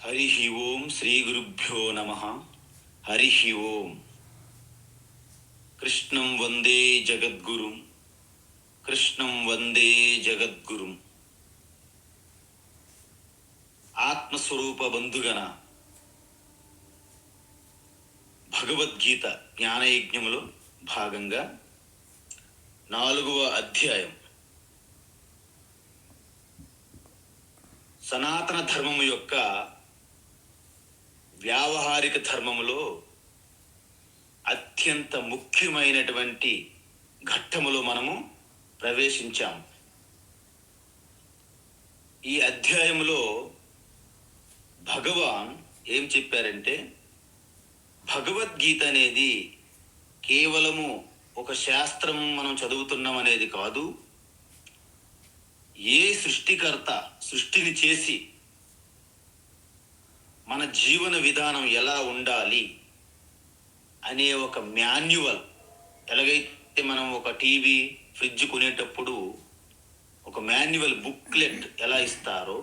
హరి ఓం శ్రీ గురుభ్యో నమః. హరి ఓం. కృష్ణం వందే జగద్గురుం, కృష్ణం వందే జగద్గురుం. ఆత్మస్వరూప బంధుగణ భగవద్గీత జ్ఞానయజ్ఞములో భాగంగా 4వ అధ్యాయం సనాతన ధర్మము యొక్క వ్యావహారిక ధర్మములో అత్యంత ముఖ్యమైనటువంటి ఘట్టములో మనము ప్రవేశించాం. ఈ అధ్యాయములో భగవాన్ ఏం చెప్పారంటే, భగవద్గీత అనేది కేవలము ఒక శాస్త్రం మనం చదువుతున్నాం అనేది కాదు. ఏ సృష్టికర్త సృష్టిని చేసి మన జీవన విధానం ఎలా ఉండాలి అనే ఒక మాన్యువల్, ఎలాగైతే మనం ఒక టీవీ ఫ్రిడ్జ్ కొనేటప్పుడు ఒక మాన్యువల్ బుక్లెట్ ఎలా ఇస్తారో,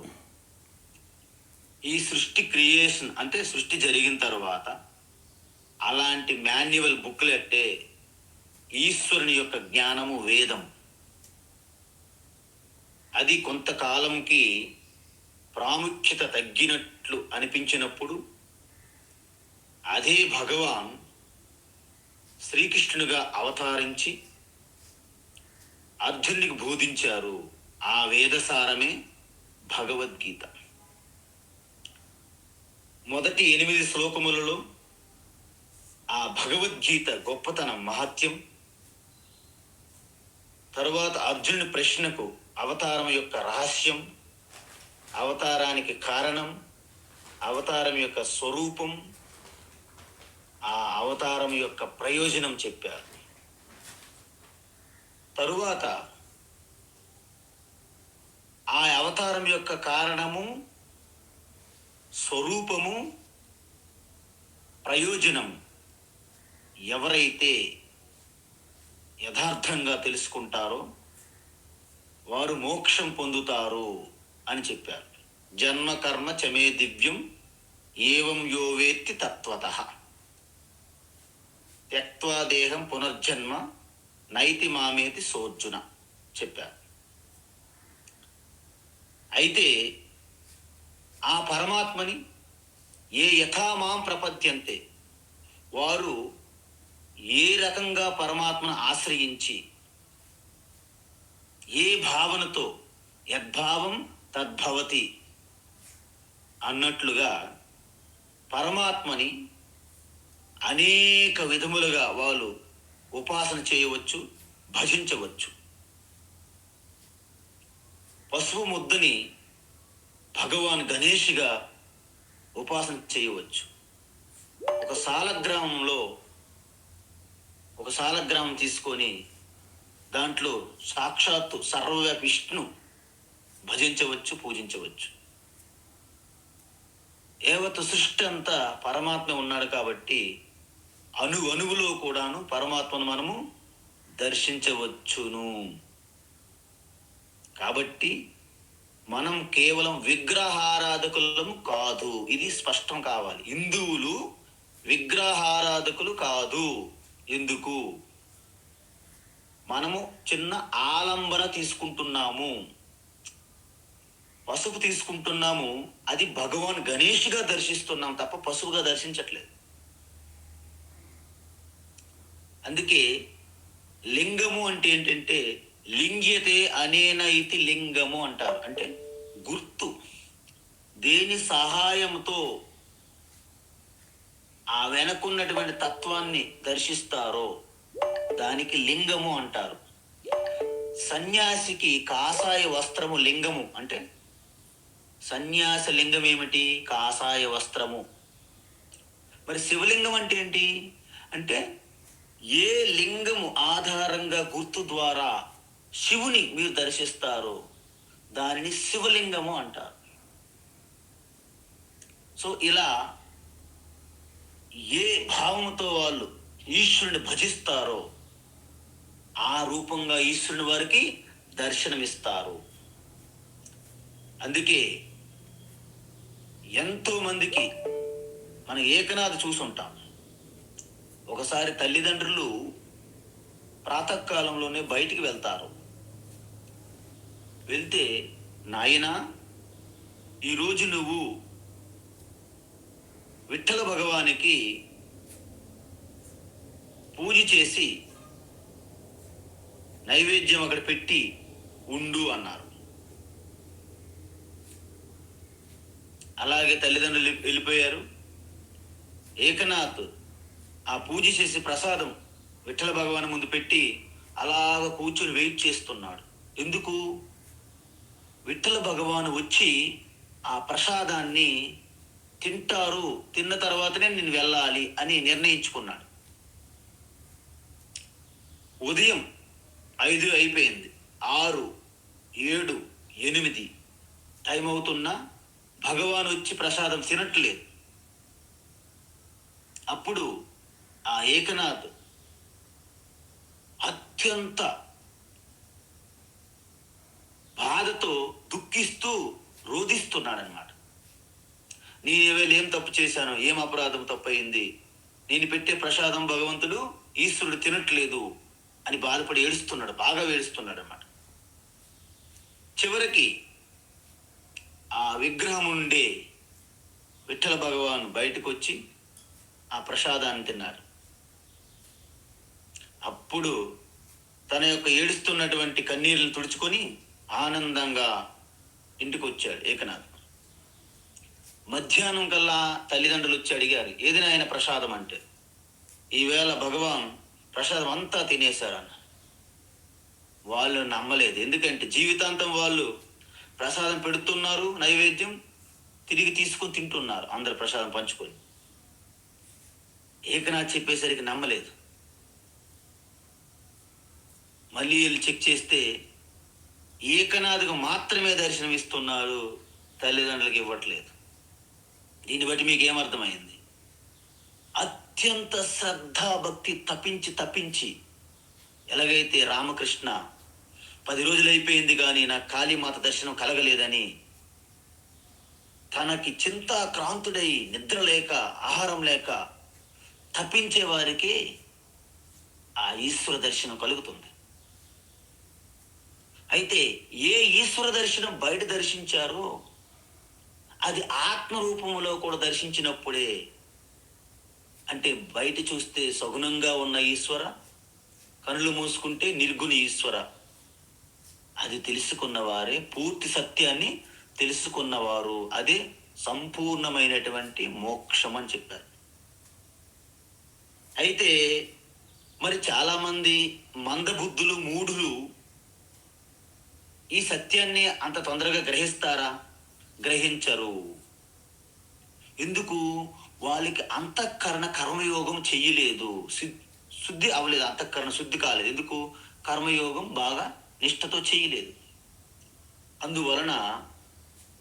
ఈ సృష్టి క్రియేషన్ అంటే సృష్టి జరిగిన తర్వాత అలాంటి మాన్యువల్ బుక్లెట్టే ఈశ్వరుని యొక్క జ్ఞానము, వేదం. అది కొంతకాలంకి ప్రాముఖ్యత తగ్గినట్లు అనిపించినప్పుడు అదే భగవాన్ శ్రీకృష్ణునిగా అవతరించి అర్జునునికి బోధించారు. ఆ వేదసారమే భగవద్గీత. మొదటి 8 శ్లోకములలో ఆ భగవద్గీత గొప్పతనం, మహత్యం, తరువాత అర్జునుని ప్రశ్నకు అవతారం యొక్క రహస్యం, అవతారానికి కారణం, అవతారం యొక్క స్వరూపం, ఆ అవతారం యొక్క ప్రయోజనం చెప్పారు. తరువాత ఆ అవతారం యొక్క కారణము, స్వరూపము, ప్రయోజనం ఎవరైతే యథార్థంగా తెలుసుకుంటారో వారు మోక్షం పొందుతారు అని చెప్పారు. జన్మ కర్మ చమే దివ్యం ఏవం యో వేత్తి తత్వతః త్యక్త్వా దేహం పునర్జన్మ నైతి మామేతి సోర్జున చెప్పారు. అయితే ఆ పరమాత్మని ఏ యథా మాం ప్రపద్యంతే, వారు ఏ రకంగా పరమాత్మను ఆశ్రయించి ఏ భావనతో, యద్భావం తద్భవతి అన్నట్లుగా పరమాత్మని అనేక విధములుగా వాళ్ళు ఉపాసన చేయవచ్చు, భజించవచ్చు. పసుపు ముద్దని భగవాన్ గణేష్గా ఉపాసన చేయవచ్చు. ఒక సాలగ్రామం తీసుకొని దాంట్లో సాక్షాత్తు సర్వవ్యాపి విష్ణు భజించవచ్చు, పూజించవచ్చు. యావత్ సృష్టి అంతా పరమాత్మ ఉన్నాడు కాబట్టి అణువులో కూడాను పరమాత్మను మనము దర్శించవచ్చును. కాబట్టి మనం కేవలం విగ్రహారాధకులము కాదు, ఇది స్పష్టం కావాలి. హిందువులు విగ్రహారాధకులు కాదు. ఎందుకు? మనము చిన్న ఆలంబన తీసుకుంటున్నాము, పసుపు తీసుకుంటున్నాము. అది భగవాన్ గణేష్గా దర్శిస్తున్నాం తప్ప పసుపుగా దర్శించట్లేదు. అందుకే లింగము అంటే ఏంటంటే, లింగ్యతే అనేన ఇతి లింగము అంటారు. అంటే గుర్తు, దేని సహాయంతో ఆ వెనకున్నటువంటి తత్వాన్ని దర్శిస్తారో దానికి లింగము అంటారు. సన్యాసికి కాషాయ వస్త్రము లింగము. అంటే సన్యాస లింగం ఏమిటి? కాషాయ వస్త్రము. మరి శివలింగం అంటే ఏంటి? అంటే ఏ లింగము ఆధారంగా గుర్తు ద్వారా శివుని మీరు దర్శిస్తారో దానిని శివలింగము అంటారు. సో ఇలా ఏ భావంతో వాళ్ళు ఈశ్వరుని భజిస్తారో ఆ రూపంగా ఈశ్వరుని వారికి దర్శనమిస్తారు. అందుకే ఎంతో మందికి మనం ఏకనాథ్ చూసుంటాం. ఒకసారి తల్లిదండ్రులు ప్రాతకాలంలోనే బయటికి వెళ్తారు. వెళ్తే, నాయనా, ఈరోజు నువ్వు విఠ్ఠల భగవానికి పూజ చేసి నైవేద్యం అక్కడ పెట్టి ఉండు అన్నారు. అలాగే తల్లిదండ్రులు వెళ్ళిపోయారు. ఏకనాథ్ ఆ పూజ చేసి ప్రసాదం విఠ్ఠల భగవాన్ ముందు పెట్టి అలాగ కూర్చొని వెయిట్ చేస్తున్నాడు. ఎందుకు? విఠ్ఠల భగవాన్ వచ్చి ఆ ప్రసాదాన్ని తింటారు, తిన్న తర్వాతనే నేను వెళ్ళాలి అని నిర్ణయించుకున్నాడు. ఉదయం 5 అయిపోయింది, 6, 7, 8 టైం అవుతున్నా భగవాన్ వచ్చి ప్రసాదం తినట్లేదు. అప్పుడు ఆ ఏకనాథ్ అత్యంత బాధతో దుఃఖిస్తూ రోధిస్తున్నాడనమాట. నేనేవేళ ఏం తప్పు చేశాను, ఏం అపరాధం తప్పయింది, నేను పెట్టే ప్రసాదం భగవంతుడు ఈశ్వరుడు తినట్లేదు అని బాధపడి ఏడుస్తున్నాడు, బాగా ఏడుస్తున్నాడు అన్నమాట. చివరికి ఆ విగ్రహం ఉండే విఠ్ఠల భగవాన్ బయటకు వచ్చి ఆ ప్రసాదాన్ని తిన్నారు. అప్పుడు తన యొక్క ఏడుస్తున్నటువంటి కన్నీరులను తుడుచుకొని ఆనందంగా ఇంటికి వచ్చాడు ఏకనాథ్. మధ్యాహ్నం కల్లా తల్లిదండ్రులు వచ్చి అడిగారు, ఏది నాయన ప్రసాదం అంటే. ఈవేళ భగవాన్ ప్రసాదం అంతా తినేశారన్న. వాళ్ళు నమ్మలేదు. ఎందుకంటే జీవితాంతం వాళ్ళు ప్రసాదం పెడుతున్నారు, నైవేద్యం తిరిగి తీసుకొని తింటున్నారు, అందరు ప్రసాదం పంచుకొని. ఏకనాథ్ చెప్పేసరికి నమ్మలేదు. మళ్ళీ వీళ్ళు చెక్ చేస్తే ఏకనాథ్కు మాత్రమే దర్శనం ఇస్తున్నారు, తల్లిదండ్రులకు ఇవ్వట్లేదు. దీన్ని బట్టి మీకు ఏమర్థమైంది? అత్యంత శ్రద్ధాభక్తి తప్పించి ఎలాగైతే రామకృష్ణ 10 రోజులు అయిపోయింది కానీ నాకు కాళీమాత దర్శనం కలగలేదని తనకి చింతాక్రాంతుడై నిద్ర లేక ఆహారం లేక తప్పించే వారికి ఆ ఈశ్వర దర్శనం కలుగుతుంది. అయితే ఏ ఈశ్వర దర్శనం బయట దర్శించారో అది ఆత్మ రూపంలో కూడా దర్శించినప్పుడే, అంటే బయట చూస్తే సగుణంగా ఉన్న ఈశ్వర, కళ్ళు మూసుకుంటే నిర్గుణ ఈశ్వర, అది తెలుసుకున్న వారే పూర్తి సత్యాన్ని తెలుసుకున్నవారు. అదే సంపూర్ణమైనటువంటి మోక్షం అని చెప్పారు. అయితే మరి చాలామంది మందబుద్ధులు, మూఢులు ఈ సత్యాన్ని అంత తొందరగా గ్రహిస్తారా? గ్రహించరు. ఎందుకు? వాళ్ళకి అంతఃకరణ కర్మయోగం చెయ్యలేదు, శుద్ధి అవ్వలేదు, అంతఃకరణ శుద్ధి కాలేదు. ఎందుకు? కర్మయోగం బాగా నిష్ఠతో చేయలేదు. అందువలన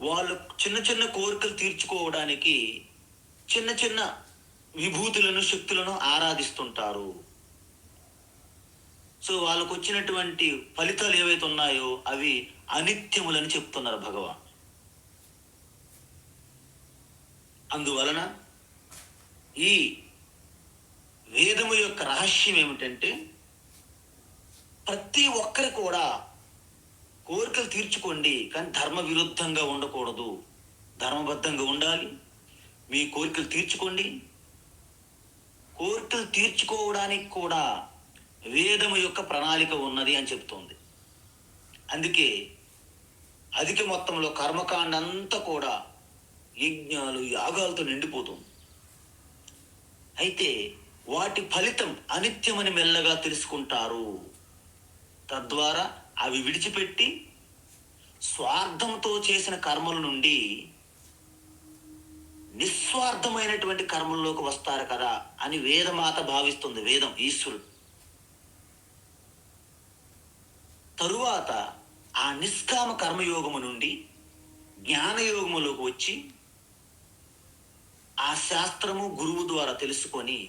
వాళ్ళు చిన్న చిన్న కోరికలు తీర్చుకోవడానికి చిన్న చిన్న విభూతులను, శక్తులను ఆరాధిస్తుంటారు. సో వాళ్ళకు వచ్చినటువంటి ఫలితాలు ఏవైతే ఉన్నాయో అవి అనిత్యములని చెప్తున్నారు భగవాన్. అందువలన ఈ వేదము యొక్క రహస్యం ఏమిటంటే, ప్రతి ఒక్కరి కూడా కోరికలు తీర్చుకోండి, కానీ ధర్మ విరుద్ధంగా ఉండకూడదు, ధర్మబద్ధంగా ఉండాలి. మీ కోరికలు తీర్చుకోండి. కోరికలు తీర్చుకోవడానికి కూడా వేదము యొక్క ప్రణాళిక ఉన్నది అని చెప్తోంది. అందుకే అధిక మొత్తంలో కర్మకాండ అంతా కూడా యజ్ఞాలు, యాగాలతో నిండిపోతుంది. అయితే వాటి ఫలితం అనిత్యమని మెల్లగా తెలుసుకుంటారు. తద్వారా అవి విడిచిపెట్టి స్వార్థంతో చేసిన కర్మల నుండి నిస్వార్థమైనటువంటి కర్మల్లోకి వస్తారు కదా అని వేదమాత భావిస్తుంది. వేదం, ఈశ్వరుడు. తరువాత ఆ నిష్కామ కర్మయోగము నుండి జ్ఞానయోగములోకి వచ్చి ఆ శాస్త్రము గురువు ద్వారా తెలుసుకొని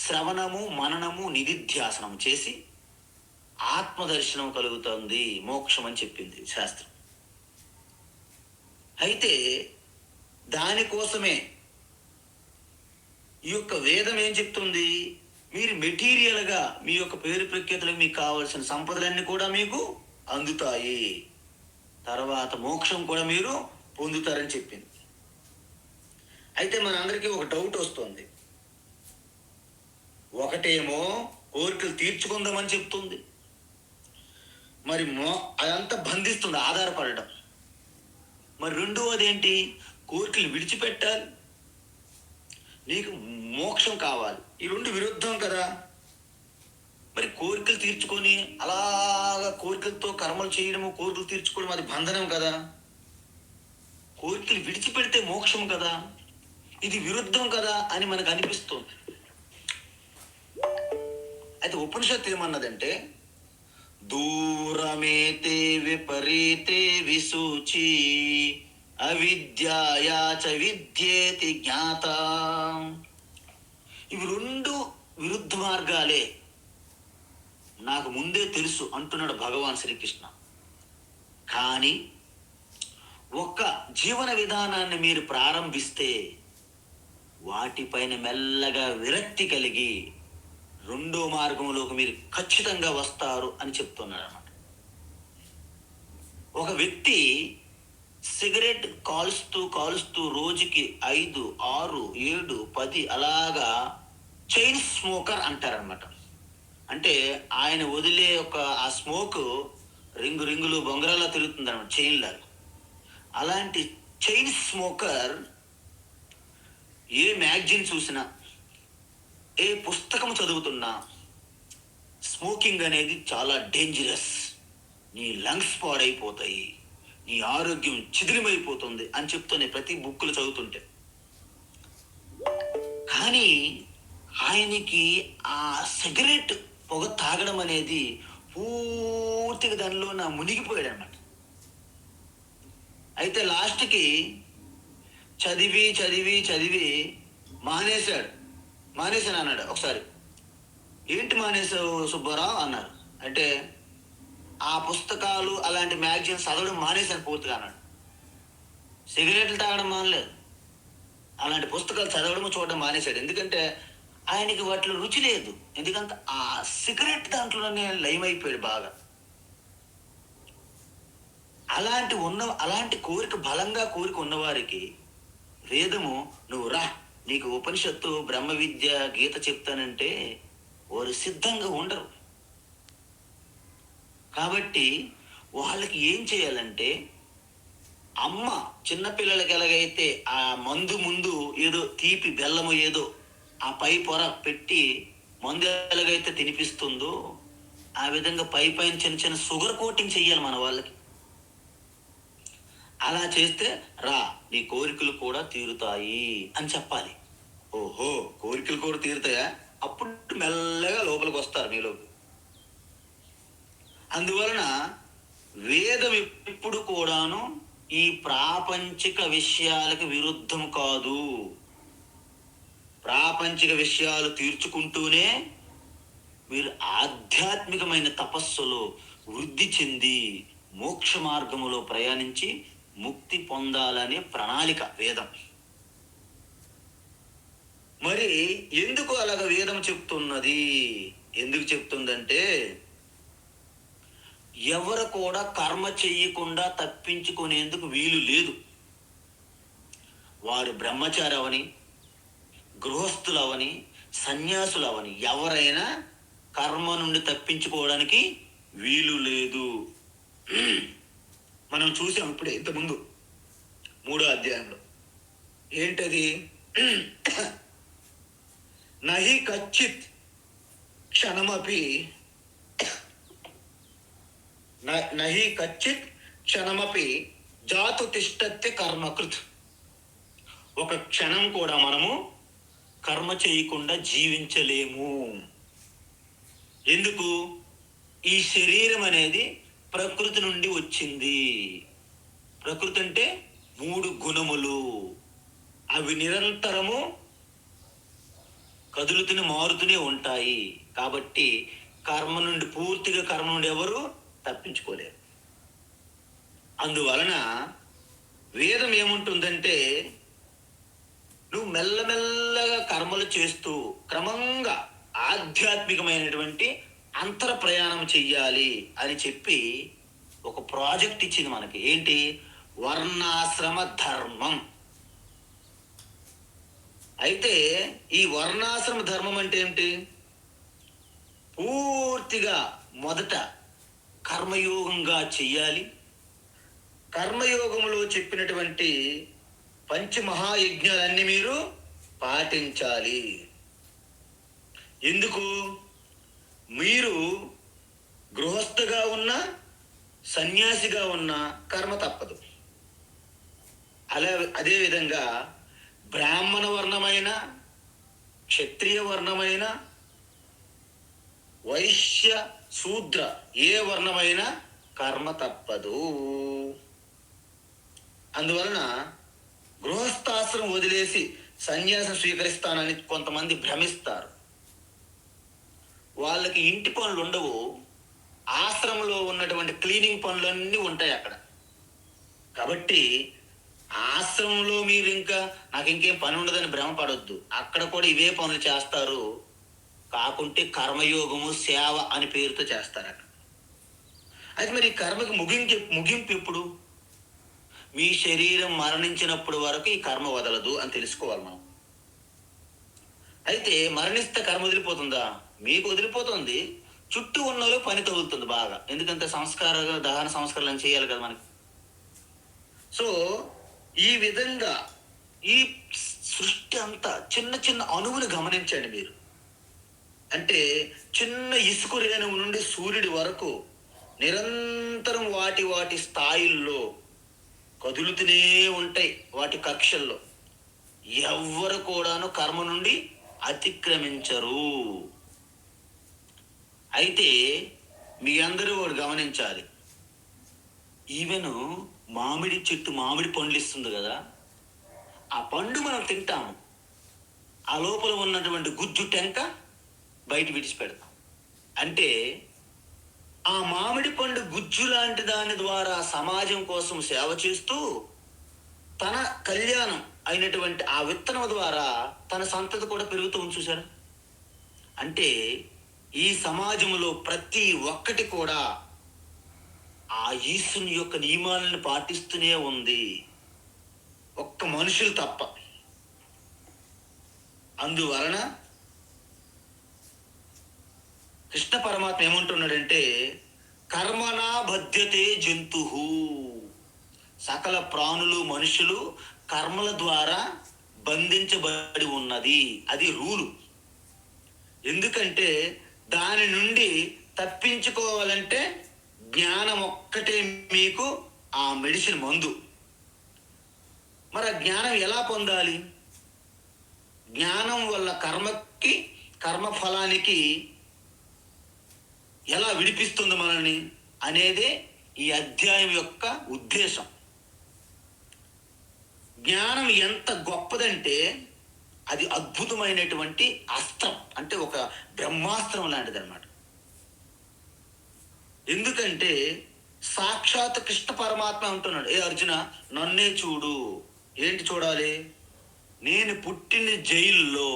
శ్రవణము, మననము, నిధిధ్యాసనం చేసి ఆత్మదర్శనం కలుగుతుంది, మోక్షం అని చెప్పింది శాస్త్రం. అయితే దానికోసమే ఈ యొక్క వేదం ఏం చెప్తుంది? మీరు మెటీరియల్గా మీ యొక్క పేరు ప్రఖ్యాతులకు మీకు కావాల్సిన సంపదలన్నీ కూడా మీకు అందుతాయి, తర్వాత మోక్షం కూడా మీరు పొందుతారని చెప్పింది. అయితే మనందరికీ ఒక డౌట్ వస్తుంది. ఒకటేమో కోరికలు తీర్చుకుందామని చెప్తుంది, మరి అదంతా బంధిస్తుంది, ఆధారపడడం. మరి రెండవది ఏంటి? కోరికలు విడిచిపెట్టాలి, నీకు మోక్షం కావాలి. ఈ రెండు విరుద్ధం కదా. మరి కోరికలు తీర్చుకొని అలాగా కోరికలతో కర్మలు చేయడము, కోరికలు తీర్చుకోవడం అది బంధనం కదా. కోరికలు విడిచిపెడితే మోక్షం కదా. ఇది విరుద్ధం కదా అని మనకు అనిపిస్తుంది. అయితే ఉపనిషత్తు ఏమన్నదంటే, దూరమేతే విపరీతే విసూచి అవిద్యాయాచ విద్యేతి జ్ఞాత. ఇవి రెండు విరుద్ధ మార్గాలే, నాకు ముందే తెలుసు అంటున్నాడు భగవాన్ శ్రీకృష్ణ. కానీ ఒక్క జీవన విధానాన్ని మీరు ప్రారంభిస్తే వాటిపైన మెల్లగా విరక్తి కలిగి రెండో మార్గంలోకి మీరు ఖచ్చితంగా వస్తారు అని చెప్తున్నాడు అన్నమాట. ఒక వ్యక్తి సిగరెట్ కాలుస్తూ రోజుకి 5, 6, 7, 10 అలాగా చైన్ స్మోకర్ అంటారనమాట. అంటే ఆయన వదిలే ఒక ఆ స్మోక్ రింగులు బొంగరాలా తిరుగుతుంది అనమాట, చైన్ లాగా. అలాంటి చైన్ స్మోకర్ ఏ మ్యాగజైన్ చూసినా, ఏ పుస్తకం చదువుతున్నా, స్మోకింగ్ అనేది చాలా డేంజరస్, నీ లంగ్స్ పాడైపోతాయి, నీ ఆరోగ్యం చిదిలిమైపోతుంది అని చెప్తూనే ప్రతి బుక్కులు చదువుతుంటే. కానీ ఆయనకి ఆ సిగరెట్ పొగ తాగడం అనేది పూర్తిగా దానిలో మునిగిపోయాడు అన్నమాట. అయితే లాస్ట్కి చదివి మానేశాను అన్నాడు. ఒకసారి, ఏంటి మానేసావు సుబ్బారావు అన్నారు. అంటే ఆ పుస్తకాలు అలాంటి మ్యాగజైన్స్ చదవడం మానేశాను పూర్తిగా అన్నాడు. సిగరెట్లు తాగడం మానలేదు, అలాంటి పుస్తకాలు చదవడం చూడడం మానేశాడు. ఎందుకంటే ఆయనకి వాటిలో రుచి లేదు, ఎందుకంటే ఆ సిగరెట్ దాంట్లోనే లయమైపోయాడు బాగా. అలాంటి బలంగా కోరిక ఉన్నవారికి వేదము, నువ్వు రా, నీకు ఉపనిషత్తు, బ్రహ్మ విద్య, గీత చెప్తానంటే వారు సిద్ధంగా ఉండరు. కాబట్టి వాళ్ళకి ఏం చేయాలంటే, అమ్మ చిన్నపిల్లలకి ఎలాగైతే ఆ మందు ముందు ఏదో తీపి బెల్లము ఏదో ఆ పై పొర పెట్టి మందు ఎలాగైతే తినిపిస్తుందో, ఆ విధంగా పైన చిన్న షుగర్ కోటింగ్ చెయ్యాలి మన వాళ్ళకి. అలా చేస్తే రా, నీ కోరికలు కూడా తీరుతాయి అని చెప్పాలి. ఓహో, కోరికలు కూడా తీరుతాయా? అప్పుడు మెల్లగా లోపలికి వస్తారు మీలోకి. అందువలన వేదం ఎప్పుడు కూడాను ఈ ప్రాపంచిక విషయాలకు విరుద్ధం కాదు. ప్రాపంచిక విషయాలు తీర్చుకుంటూనే మీరు ఆధ్యాత్మికమైన తపస్సులో వృద్ధి చెంది మోక్ష మార్గములో ప్రయాణించి ముక్తి పొందాలనే ప్రణాళిక వేదం. మరి ఎందుకు అలాగ వేదం చెప్తున్నది? ఎందుకు చెప్తుందంటే, ఎవరు కూడా కర్మ చెయ్యకుండా తప్పించుకునేందుకు వీలు లేదు. వారు బ్రహ్మచారి అవని, గృహస్థులవని, సన్యాసులవని, ఎవరైనా కర్మ నుండి తప్పించుకోవడానికి వీలు లేదు. మనం చూసాం ఇప్పుడే ఇంతకుముందు 3వ అధ్యాయంలో. ఏంటది? నహి కచ్చిత్ క్షణమపి జాతు తిష్టత్య కర్మకృత్. ఒక క్షణం కూడా మనము కర్మ చేయకుండా జీవించలేము. ఎందుకు? ఈ శరీరం అనేది ప్రకృతి నుండి వచ్చింది. ప్రకృతి అంటే 3 గుణములు, అవి నిరంతరము కదులుతూనే మారుతూనే ఉంటాయి. కాబట్టి పూర్తిగా కర్మ నుండి ఎవరు తప్పించుకోలేరు. అందువలన వేదం ఏముంటుందంటే నువ్వు మెల్లమెల్లగా కర్మలు చేస్తూ క్రమంగా ఆధ్యాత్మికమైనటువంటి అంతర ప్రయాణం చెయ్యాలి అని చెప్పి ఒక ప్రాజెక్ట్ ఇచ్చింది మనకి. ఏంటి? వర్ణాశ్రమ ధర్మం. అయితే ఈ వర్ణాశ్రమ ధర్మం అంటే ఏమిటి? పూర్తిగా మొదట కర్మయోగంగా చెయ్యాలి. కర్మయోగంలో చెప్పినటువంటి పంచమహాయజ్ఞాలన్నీ మీరు పాటించాలి. ఎందుకు? మీరు గృహస్థగా ఉన్న సన్యాసిగా ఉన్న కర్మ తప్పదు. అదేవిధంగా బ్రాహ్మణ వర్ణమైన, క్షత్రియ వర్ణమైన, వైశ్య, శూద్ర ఏ వర్ణమైన కర్మ తప్పదు. అందువలన గృహస్థాశ్రమం వదిలేసి సన్యాసం స్వీకరిస్తానని కొంతమంది భ్రమిస్తారు. వాళ్ళకి ఇంటి పనులు ఉండవు, ఆశ్రమంలో ఉన్నటువంటి క్లీనింగ్ పనులన్నీ ఉంటాయి అక్కడ. కాబట్టి ఆశ్రమంలో మీరు ఇంకా నాకు ఇంకేం పని ఉండదని భ్రమపడొద్దు. అక్కడ కూడా ఇవే పనులు చేస్తారు, కాకుంటే కర్మయోగము సేవ అని పేరుతో చేస్తారు అక్కడ. అయితే మరి కర్మకి ముగింపు ఎప్పుడు? మీ శరీరం మరణించినప్పుడు వరకు ఈ కర్మ వదలదు అని తెలుసుకోవాలి మనం. అయితే మరణిస్తే కర్మ వదిలిపోతుందా? మీకు వదిలిపోతుంది, చుట్టూ ఉన్న వాళ్ళు పని తగులుతుంది బాగా. ఎందుకంటే దహన సంస్కారాలు చేయాలి కదా మనకి. సో ఈ విధంగా ఈ సృష్టి అంతా చిన్న చిన్న అణువుని గమనించండి మీరు. అంటే చిన్న ఇసుక రేణువు నుండి సూర్యుడి వరకు నిరంతరం వాటి వాటి స్థాయిల్లో కదులుతూనే ఉంటాయి, వాటి కక్షల్లో. ఎవ్వరు కూడాను కర్మ నుండి అతిక్రమించరు. అయితే మీ అందరూ ఒకటి గమనించాలి. ఈవెన్ మామిడి చెట్టు మామిడి పండ్లు ఇస్తుంది కదా, ఆ పండు మనం తింటాము, ఆ లోపల ఉన్నటువంటి గుజ్జు టెంక బయట విడిచిపెడతాం. అంటే ఆ మామిడి పండు గుజ్జు లాంటి దాని ద్వారా సమాజం కోసం సేవ చేస్తూ తన కళ్యాణం అయినటువంటి ఆ విత్తనం ద్వారా తన సంతతి కూడా పెరుగుతూ చూశారు. అంటే ఈ సమాజంలో ప్రతి ఒక్కటి కూడా ఆ ఈశ్వరుని యొక్క నియమాలను పాటిస్తూనే ఉంది, ఒక్క మనుషులు తప్ప. అందువలన కృష్ణ పరమాత్మ ఏమంటున్నాడంటే కర్మనా బధ్యతే జంతు, సకల ప్రాణులు మనుషులు కర్మల ద్వారా బంధించబడి ఉన్నది. అది రూలు. ఎందుకంటే దాని నుండి తప్పించుకోవాలంటే జ్ఞానం ఒక్కటే మీకు ఆ మెడిసిన్ మందు. మరి ఆ జ్ఞానం ఎలా పొందాలి? జ్ఞానం వల్ల కర్మకి, కర్మఫలానికి ఎలా విడిపిస్తుంది మనల్ని అనేదే ఈ అధ్యాయం యొక్క ఉద్దేశం. జ్ఞానం ఎంత గొప్పదంటే అది అద్భుతమైనటువంటి అస్త్రం, అంటే ఒక బ్రహ్మాస్త్రం లాంటిది అన్నమాట. ఎందుకంటే సాక్షాత్ కృష్ణ పరమాత్మ అంటున్నాడు, ఏ అర్జున నన్నే చూడు. ఏంటి చూడాలి? నేను పుట్టిన జైల్లో,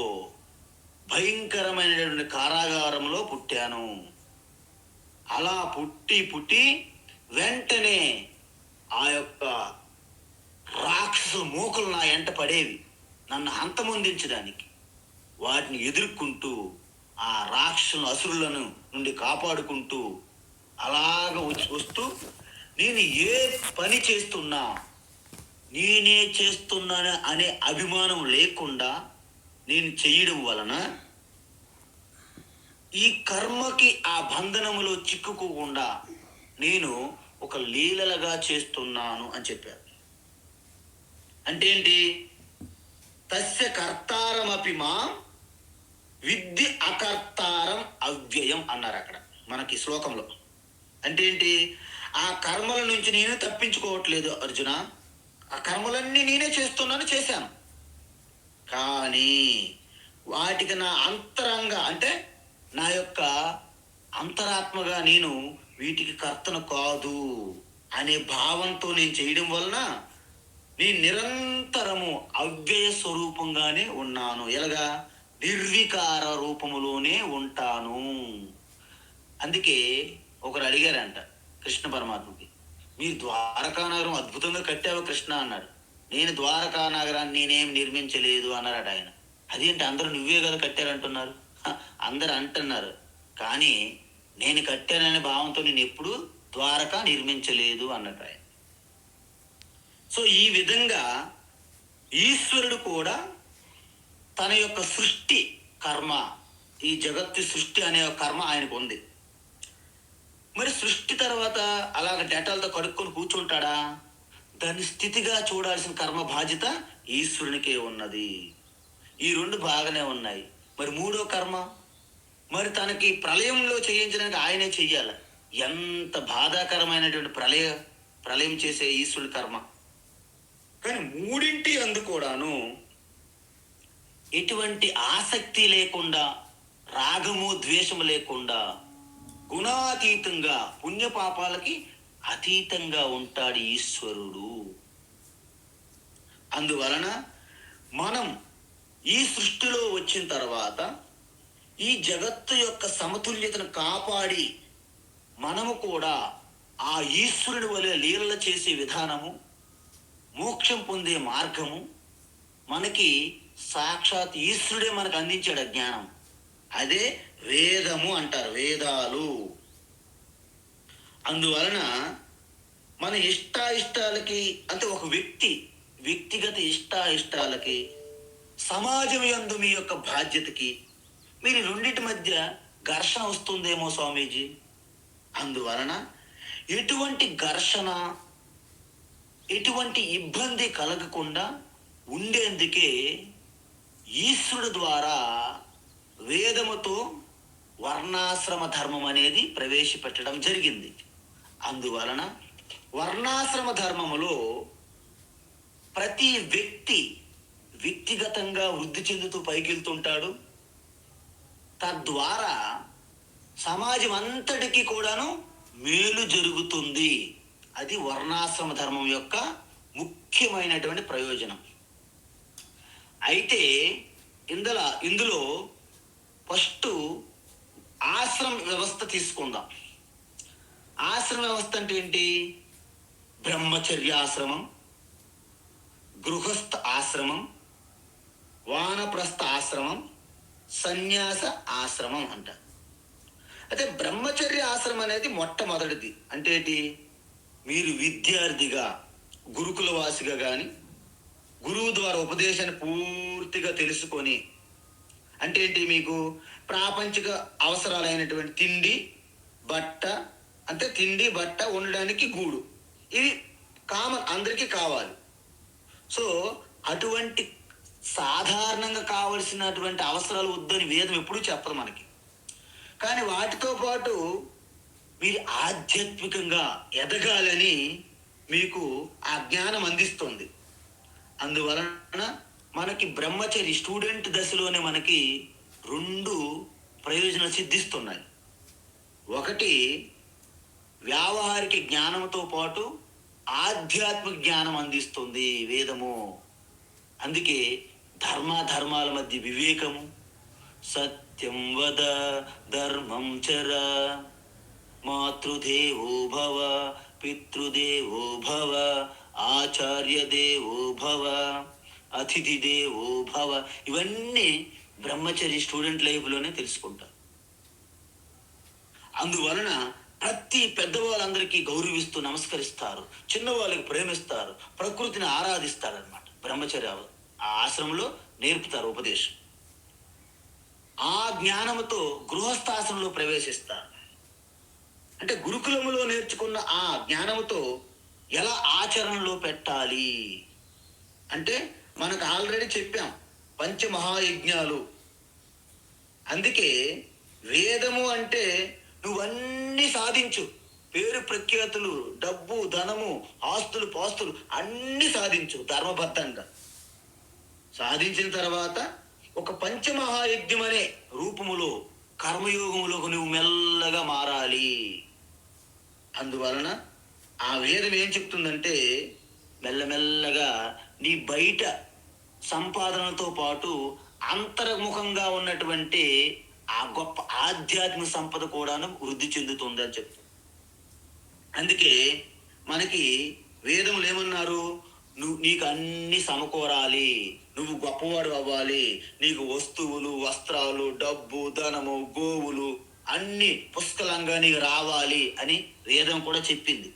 భయంకరమైనటువంటి కారాగారంలో పుట్టాను. అలా పుట్టి వెంటనే ఆ యొక్క రాక్షసుల మూకలు నా ఎంట పడేవి నన్ను అంతమొందించడానికి. వాటిని ఎదుర్కొంటూ ఆ రాక్షసుల అసురులను నుండి కాపాడుకుంటూ అలాగ వస్తూ నేను ఏ పని చేస్తున్నా నేనే చేస్తున్నాను అనే అభిమానం లేకుండా నేను చేయడం వలన ఈ కర్మకి ఆ బంధనములో చిక్కుకోకుండా నేను ఒక లీలలుగా చేస్తున్నాను అని చెప్పారు. అంటే ఏంటి? తస్య కర్తారమపి మా విద్య అకర్తారం అవ్యయం అన్నారు అక్కడ మనకి శ్లోకంలో. అంటే ఏంటి? ఆ కర్మల నుంచి నేను తప్పించుకోవట్లేదు అర్జున, ఆ కర్మలన్నీ నేనే చేశాను, కానీ వాటికి నా అంతరంగ అంటే నా యొక్క అంతరాత్మగా నేను వీటికి కర్తను కాదు అనే భావంతో నేను చేయడం వలన నేను నిరంతరము అవ్యయ స్వరూపంగానే ఉన్నాను. ఎలాగా? నిర్వికార రూపములోనే ఉంటాను. అందుకే ఒకరు అడిగారంట కృష్ణ పరమాత్మకి, మీరు ద్వారకా నగరం అద్భుతంగా కట్టావు కృష్ణ అన్నాడు. నేను ద్వారకా నగరాన్ని నేనేం నిర్మించలేదు అన్నారట ఆయన. అదేంటి అందరూ నువ్వే కదా కట్టారంటున్నారు? అందరు అంటున్నారు, కానీ నేను కట్టాననే భావంతో నేను ఎప్పుడు ద్వారకా నిర్మించలేదు అన్నట్టు ఆయన. సో ఈ విధంగా ఈశ్వరుడు కూడా తన యొక్క సృష్టి కర్మ, ఈ జగత్తు సృష్టి అనే కర్మ ఆయనకు ఉంది. మరి సృష్టి తర్వాత అలాగ డేటాలతో కడుక్కొని కూర్చుంటాడా? దాన్ని స్థితిగా చూడాల్సిన కర్మ బాధ్యత ఈశ్వరునికే ఉన్నది. ఈ రెండు బాగానే ఉన్నాయి. మరి మూడో కర్మ, మరి తనకి ప్రళయంలో చేయించడానికి ఆయనే చెయ్యాలి. ఎంత బాధాకరమైనటువంటి ప్రళయం చేసే ఈశ్వరుడి కర్మ. కానీ మూడింటి అందు కూడాను ఎటువంటి ఆసక్తి లేకుండా, రాగము ద్వేషము లేకుండా, గుణాతీతంగా, పుణ్యపాపాలకి అతీతంగా ఉంటాడు ఈశ్వరుడు. అందువలన మనం ఈ సృష్టిలో వచ్చిన తర్వాత ఈ జగత్తు యొక్క సమతుల్యతను కాపాడి మనము కూడా ఆ ఈశ్వరుడి వలె లీలలు చేసే విధానము, మోక్షం పొందే మార్గము మనకి సాక్షాత్ ఈశ్వరుడే మనకు అందించాడు జ్ఞానం. అదే వేదము అంటారు, వేదాలు. అందువలన మన ఇష్టాయిష్టాలకి, అంటే ఒక వ్యక్తిగత ఇష్టాయిష్టాలకి, సమాజం యందు మీ యొక్క బాధ్యతకి, మీరు రెండింటి మధ్య ఘర్షణ వస్తుందేమో స్వామీజీ. అందువలన ఎటువంటి ఘర్షణ, ఎటువంటి ఇబ్బంది కలగకుండా ఉండేందుకే ఈశ్వరుడు ద్వారా వేదముతో వర్ణాశ్రమ ధర్మం అనేది ప్రవేశపెట్టడం జరిగింది. అందువలన వర్ణాశ్రమ ధర్మములో ప్రతి వ్యక్తిగతంగా వృద్ధి చెందుతూ పైకెళ్తుంటాడు. తద్వారా సమాజం అంతటికి కూడాను మేలు జరుగుతుంది. అది వర్ణాశ్రమ ధర్మం యొక్క ముఖ్యమైనటువంటి ప్రయోజనం. అయితే ఇందులో ఫస్ట్ ఆశ్రమ వ్యవస్థ తీసుకుందాం. ఆశ్రమ వ్యవస్థ అంటే ఏంటి? బ్రహ్మచర్యాశ్రమం, గృహస్థ ఆశ్రమం, వానప్రస్థ ఆశ్రమం, సన్యాస ఆశ్రమం అంట. అయితే బ్రహ్మచర్య ఆశ్రమం అనేది మొట్టమొదటిది. అంటే ఏంటి? మీరు విద్యార్థిగా, గురుకుల వాసిగా కానీ, గురువు ద్వారా ఉపదేశాన్ని పూర్తిగా తెలుసుకొని, అంటే ఏంటి, మీకు ప్రాపంచిక అవసరాలైనటువంటి తిండి, బట్ట, ఉండడానికి గూడు, ఇవి కామన్, అందరికీ కావాలి. సో అటువంటి సాధారణంగా కావలసినటువంటి అవసరాలు వద్దని వేదం ఎప్పుడూ చెప్పదు మనకి. కానీ వాటితో పాటు మీరు ఆధ్యాత్మికంగా ఎదగాలని మీకు ఆ జ్ఞానం అందిస్తుంది. అందువలన మనకి బ్రహ్మచర్య స్టూడెంట్ దశలోనే మనకి 2 ప్రయోజనాలు సిద్ధిస్తున్నాయి. ఒకటి, వ్యావహారిక జ్ఞానంతో పాటు ఆధ్యాత్మిక జ్ఞానం అందిస్తుంది వేదము. అందుకే ధర్మాల మధ్య వివేకము, సత్యం వద ధర్మం చర, మాతృదేవో భవ పితృదేవో భవ ఆచార్య దేవో భవ అతిథి దేవో భవ, ఇవన్నీ బ్రహ్మచర్య స్టూడెంట్ లైఫ్లోనే తెలుసుకుంటారు. అందువలన ప్రతి పెద్దవాళ్ళందరికీ గౌరవిస్తూ నమస్కరిస్తారు, చిన్నవాళ్ళకి ప్రేమిస్తారు, ప్రకృతిని ఆరాధిస్తారు అన్నమాట. బ్రహ్మచర్య ఆ ఆశ్రమంలో నేర్పుతారు ఉపదేశం. ఆ జ్ఞానంతో గృహస్థాశ్రమంలో ప్రవేశిస్తారు. అంటే గురుకులములో నేర్చుకున్న ఆ జ్ఞానంతో ఎలా ఆచరణలో పెట్టాలి అంటే మనకు ఆల్రెడీ చెప్పాం, పంచమహాయజ్ఞాలు. అందుకే వేదము అంటే నువ్వన్నీ సాధించు, పేరు ప్రఖ్యాతులు, డబ్బు, ధనము, ఆస్తులు, పాస్తులు అన్నీ సాధించు ధర్మబద్ధంగా. సాధించిన తర్వాత ఒక పంచమహాయజ్ఞం అనే రూపములో, కర్మయోగములోకి నువ్వు మెల్లగా మారాలి. అందువలన ఆ వేదం ఏం చెప్తుందంటే, మెల్లమెల్లగా నీ బయట సంపాదనతో పాటు అంతర్ముఖంగా ఉన్నటువంటి ఆ గొప్ప ఆధ్యాత్మిక సంపద కూడాను వృద్ధి చెందుతుంది అని చెప్తుంది. అందుకే మనకి వేదములు ఏమన్నారు? నీకు అన్ని సమకూరాలి, నువ్వు గొప్పవాడు అవ్వాలి, నీకు వస్తువులు, వస్త్రాలు, డబ్బు, ధనము, గోవులు అన్ని పుష్కలంగా నీకు రావాలి అని వేదం కూడా చెప్పింది.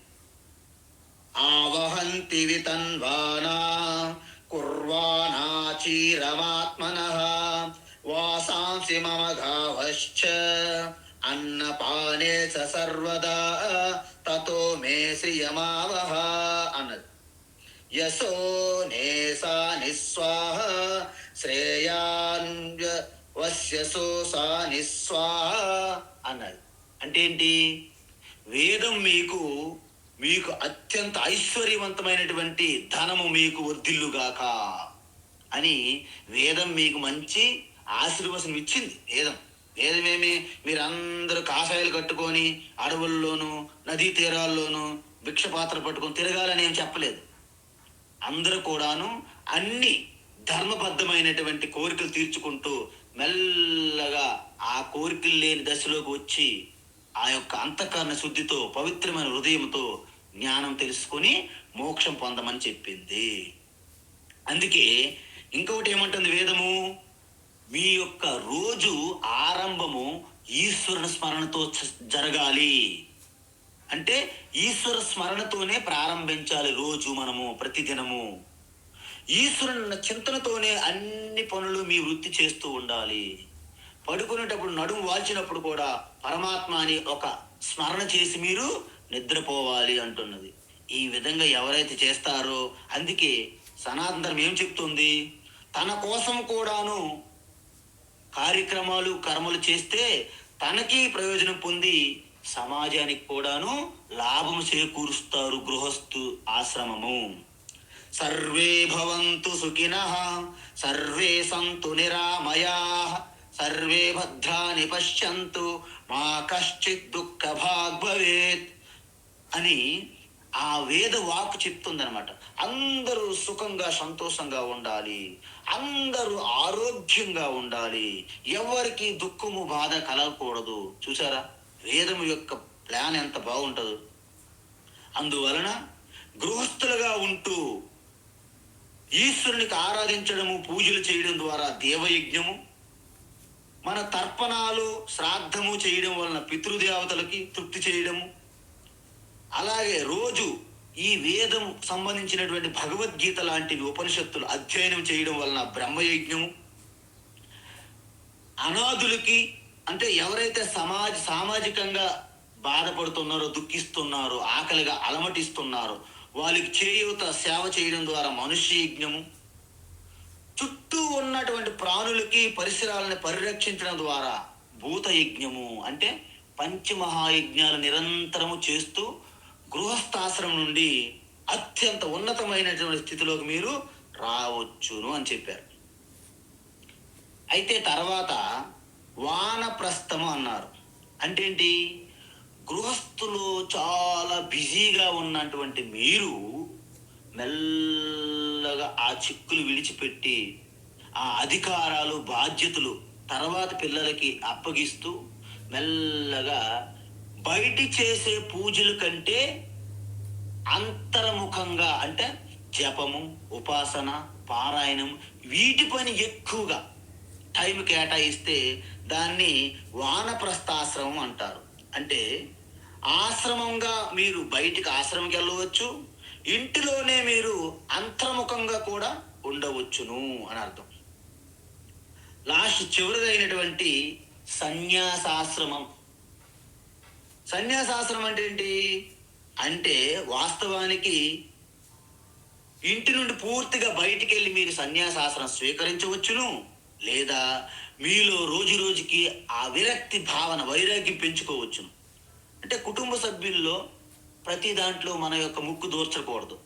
ఆవహంతి వితన్వానా కుర్వాణా చీరమాత్మనః వాసాంసి మమ గావశ్చ అన్నపానే సర్వదా తతో మే శ్రియమావహ అన్నది. యశో నేసా నిస్వాహ శ్రేయాన్య వశ్యసో సా నిస్వాహ అన్నది. అంటే ఏంటి? వేదం మీకు అత్యంత ఐశ్వర్యవంతమైనటువంటి ధనము మీకు వర్ధిల్లుగాక అని వేదం మీకు మంచి ఆశీర్వచనం ఇచ్చింది. వేదమేమి మీరందరూ కాషాయాలు కట్టుకొని అడవుల్లోనూ నదీ తీరాల్లోనూ భిక్షపాత్ర పట్టుకొని తిరగాలని ఏం చెప్పలేదు. అందరూ కూడాను అన్ని ధర్మబద్ధమైనటువంటి కోరికలు తీర్చుకుంటూ మెల్లగా ఆ కోరికలు లేని దశలోకి వచ్చి ఆ యొక్క అంతఃకరణ శుద్ధితో పవిత్రమైన హృదయంతో జ్ఞానం తెలుసుకొని మోక్షం పొందమని చెప్పింది. అందుకే ఇంకొకటి ఏమంటుంది వేదము? మీ యొక్క రోజు ఆరంభము ఈశ్వరుని స్మరణతో జరగాలి. అంటే ఈశ్వర స్మరణతోనే ప్రారంభించాలి రోజు. మనము ప్రతిదినము ఈశ్వరుని చింతనతోనే అన్ని పనులు మీ వృత్తి చేస్తూ ఉండాలి. పడుకునేటప్పుడు నడుము వాల్చినప్పుడు కూడా పరమాత్మ అని ఒక స్మరణ చేసి మీరు నిద్రపోవాలి అంటున్నది. ఈ విధంగా ఎవరైతే చేస్తారో, అందుకే సనాతన ధర్మం ఏం చెప్తుంది? తన కోసం కూడాను కార్యక్రమాలు కర్మలు చేస్తే తనకి ప్రయోజనం పొంది సమాజానికి కూడాను లాభం చేకూరుస్తారు గృహస్థు ఆశ్రమము. సర్వే భవంతు సుఖినః సర్వే సంతు నిరామయాః సర్వే భద్రాని పశ్యంతు మా కశ్చిత్ దుఃఖ భాగ్ భవేత్ అని ఆ వేద వాక్ చెప్తుందనమాట. అందరూ సుఖంగా సంతోషంగా ఉండాలి, అందరూ ఆరోగ్యంగా ఉండాలి, ఎవరికి దుఃఖము బాధ కలగకూడదు. చూసారా వేదము యొక్క ప్లాన్ ఎంత బాగుంటుందో. అందువలన గృహస్థులుగా ఉంటూ ఈశ్వరునికి ఆరాధించడము, పూజలు చేయడం ద్వారా దేవయజ్ఞము, మన తర్పణాలు శ్రాద్ధము చేయడం వలన పితృదేవతలకి తృప్తి చేయడము, అలాగే రోజు ఈ వేదం సంబంధించినటువంటి భగవద్గీత లాంటివి ఉపనిషత్తులు అధ్యయనం చేయడం వలన బ్రహ్మయజ్ఞము, అనాథులకి అంటే ఎవరైతే సామాజికంగా బాధపడుతున్నారో, దుఃఖిస్తున్నారో, ఆకలిగా అలమటిస్తున్నారో వాళ్ళకి చేయూత సేవ చేయడం ద్వారా మనుష్య యజ్ఞము, చుట్టూ ఉన్నటువంటి ప్రాణులకి పరిసరాలను పరిరక్షించడం ద్వారా భూత యజ్ఞము, అంటే పంచమహాయజ్ఞాలు నిరంతరము చేస్తూ గృహస్థాశ్రమం నుండి అత్యంత ఉన్నతమైనటువంటి స్థితిలోకి మీరు రావచ్చును అని చెప్పారు. అయితే తర్వాత వానప్రస్థము అన్నారు. అంటే ఏంటి? గృహస్థులు చాలా బిజీగా ఉన్నటువంటి మీరు మెల్లగా ఆ చిక్కులు విడిచిపెట్టి ఆ అధికారాలు బాధ్యతలు తర్వాత పిల్లలకి అప్పగిస్తూ మెల్లగా బయటి చేసే పూజల కంటే అంతర్ముఖంగా అంటే జపము, ఉపాసన, పారాయణం వీటి పని ఎక్కువగా టైం కేటాయిస్తే దాన్ని వానప్రస్థాశ్రమం అంటారు. అంటే ఆశ్రమంగా మీరు బయటికి ఆశ్రమంకి వెళ్ళవచ్చు, ఇంటిలోనే మీరు అంతర్ముఖంగా కూడా ఉండవచ్చును అని అర్థం. లాస్ట్ చివరిదైనటువంటి సన్యాసాశ్రమం. సన్యాసాశ్రమం అంటే ఏంటి? అంటే వాస్తవానికి ఇంటి నుండి పూర్తిగా బయటికి వెళ్ళి మీరు సన్యాసాశ్రమం స్వీకరించవచ్చును, లేదా మీలో రోజు రోజుకి ఆ విరక్తి భావన, వైరాగ్యం పెంచుకోవచ్చును. అంటే కుటుంబ సభ్యుల్లో ప్రతి దాంట్లో మన యొక్క ముక్కు దూర్చకూడదు,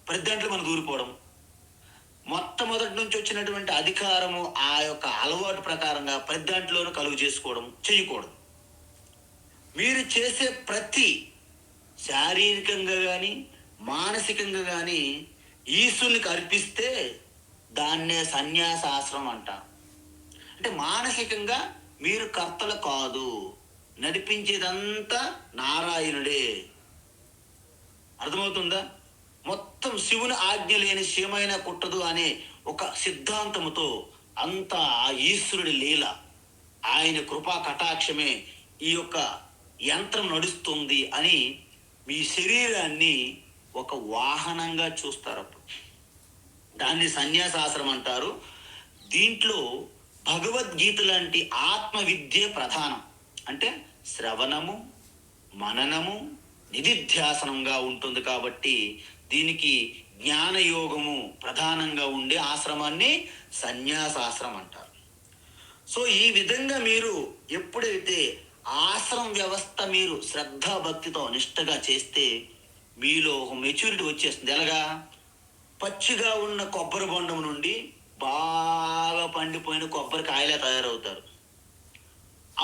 ప్రతి దాంట్లో మనం దూరిపోవడం, మొట్టమొదటి నుంచి వచ్చినటువంటి అధికారము ఆ యొక్క అలవాటు ప్రకారంగా ప్రతి దాంట్లోనూ కలుగు చేసుకోవడం చేయకూడదు. మీరు చేసే ప్రతి శారీరకంగా కానీ మానసికంగా కానీ ఈశ్వరునికి అర్పిస్తే దాన్నే సన్యాసాశ్రమం అంటారు. అంటే మానసికంగా మీరు కర్తలు కాదు, నడిపించేదంతా నారాయణుడే. అర్థమవుతుందా? మొత్తం శివుని ఆజ్ఞ లేని శివమైన కుట్టదు అనే ఒక సిద్ధాంతముతో అంతా ఆ ఈశ్వరుడి లీల, ఆయన కృపా కటాక్షమే ఈ యొక్క యంత్రం నడుస్తుంది అని మీ శరీరాన్ని ఒక వాహనంగా చూస్తారు. అప్పుడు దాన్ని సన్యాసాశ్రమం అంటారు. దీంట్లో భగవద్గీత లాంటి ఆత్మ విద్య ప్రధానం. అంటే శ్రవణము, మననము, నిధిధ్యాసనంగా ఉంటుంది. కాబట్టి దీనికి జ్ఞానయోగము ప్రధానంగా ఉండే ఆశ్రమాన్ని సన్యాసాశ్రమం అంటారు. సో ఈ విధంగా మీరు ఎప్పుడైతే ఆశ్రమ వ్యవస్థ మీరు శ్రద్ధాభక్తితో నిష్ఠగా చేస్తే మీలో ఒక మెచ్యూరిటీ వచ్చేస్తుంది. ఎలాగా? పచ్చిగా ఉన్న కొబ్బరి బొండం నుండి బాగా పండిపోయిన కొబ్బరికాయలే తయారవుతారు.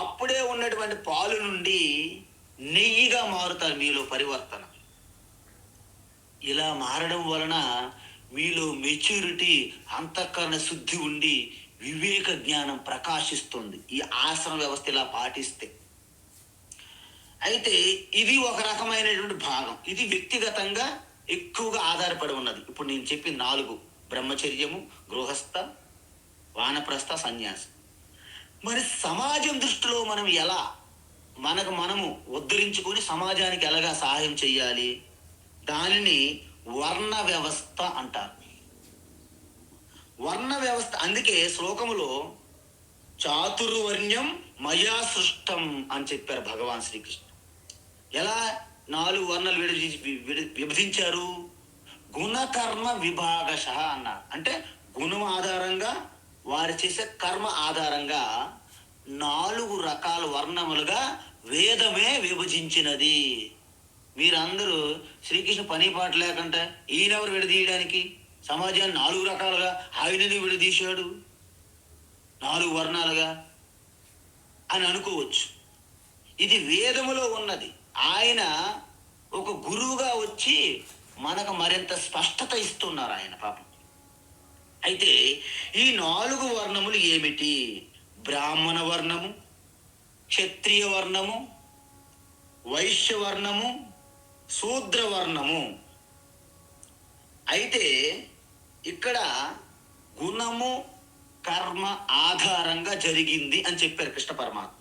అప్పుడే ఉన్నటువంటి పాలు నుండి నెయ్యిగా మారుతారు. మీలో పరివర్తన ఇలా మారడం వలన మీలో మెచ్యూరిటీ, అంతఃకరణ శుద్ధి ఉండి వివేక జ్ఞానం ప్రకాశిస్తుంది ఈ ఆశ్రమ వ్యవస్థ ఇలా పాటిస్తే. అయితే ఇది ఒక రకమైనటువంటి భాగం. ఇది వ్యక్తిగతంగా ఎక్కువగా ఆధారపడి ఉన్నది. ఇప్పుడు నేను చెప్పిన 4: బ్రహ్మచర్యము, గృహస్థ, వానప్రస్థ, సన్యాసి. మరి సమాజం దృష్టిలో మనం ఎలా మనము ఉద్ధరించుకొని సమాజానికి ఎలాగా సహాయం చేయాలి? దానిని వర్ణ వ్యవస్థ అంటారు. వర్ణ వ్యవస్థ. అందుకే శ్లోకములో చాతుర్వర్ణ్యం మయా సృష్టం అని చెప్పారు భగవాన్ శ్రీకృష్ణ. ఎలా 4 వర్ణాలు విభజించారు? గుణకర్మ విభాగశ అన్నారు. అంటే గుణం ఆధారంగా, వారు చేసే కర్మ ఆధారంగా 4 రకాల వర్ణములుగా వేదమే విభజించినది. మీరందరూ శ్రీకృష్ణ పని పాట లేకుండా ఈయనెవరు విడదీయడానికి? సమాజాన్ని 4 రకాలుగా ఆయనని విడదీశాడు 4 వర్ణాలుగా అని అనుకోవచ్చు. ఇది వేదములో ఉన్నది. ఆయన ఒక గురువుగా వచ్చి మనకు మరింత స్పష్టత ఇస్తున్నారు ఆయన పాపం. అయితే ఈ 4 వర్ణములు ఏమిటి? బ్రాహ్మణ వర్ణము, క్షత్రియ వర్ణము, వైశ్య వర్ణము, శూద్ర వర్ణము. అయితే ఇక్కడ గుణము కర్మ ఆధారంగా జరిగింది అని చెప్పారు కృష్ణ పరమాత్మ.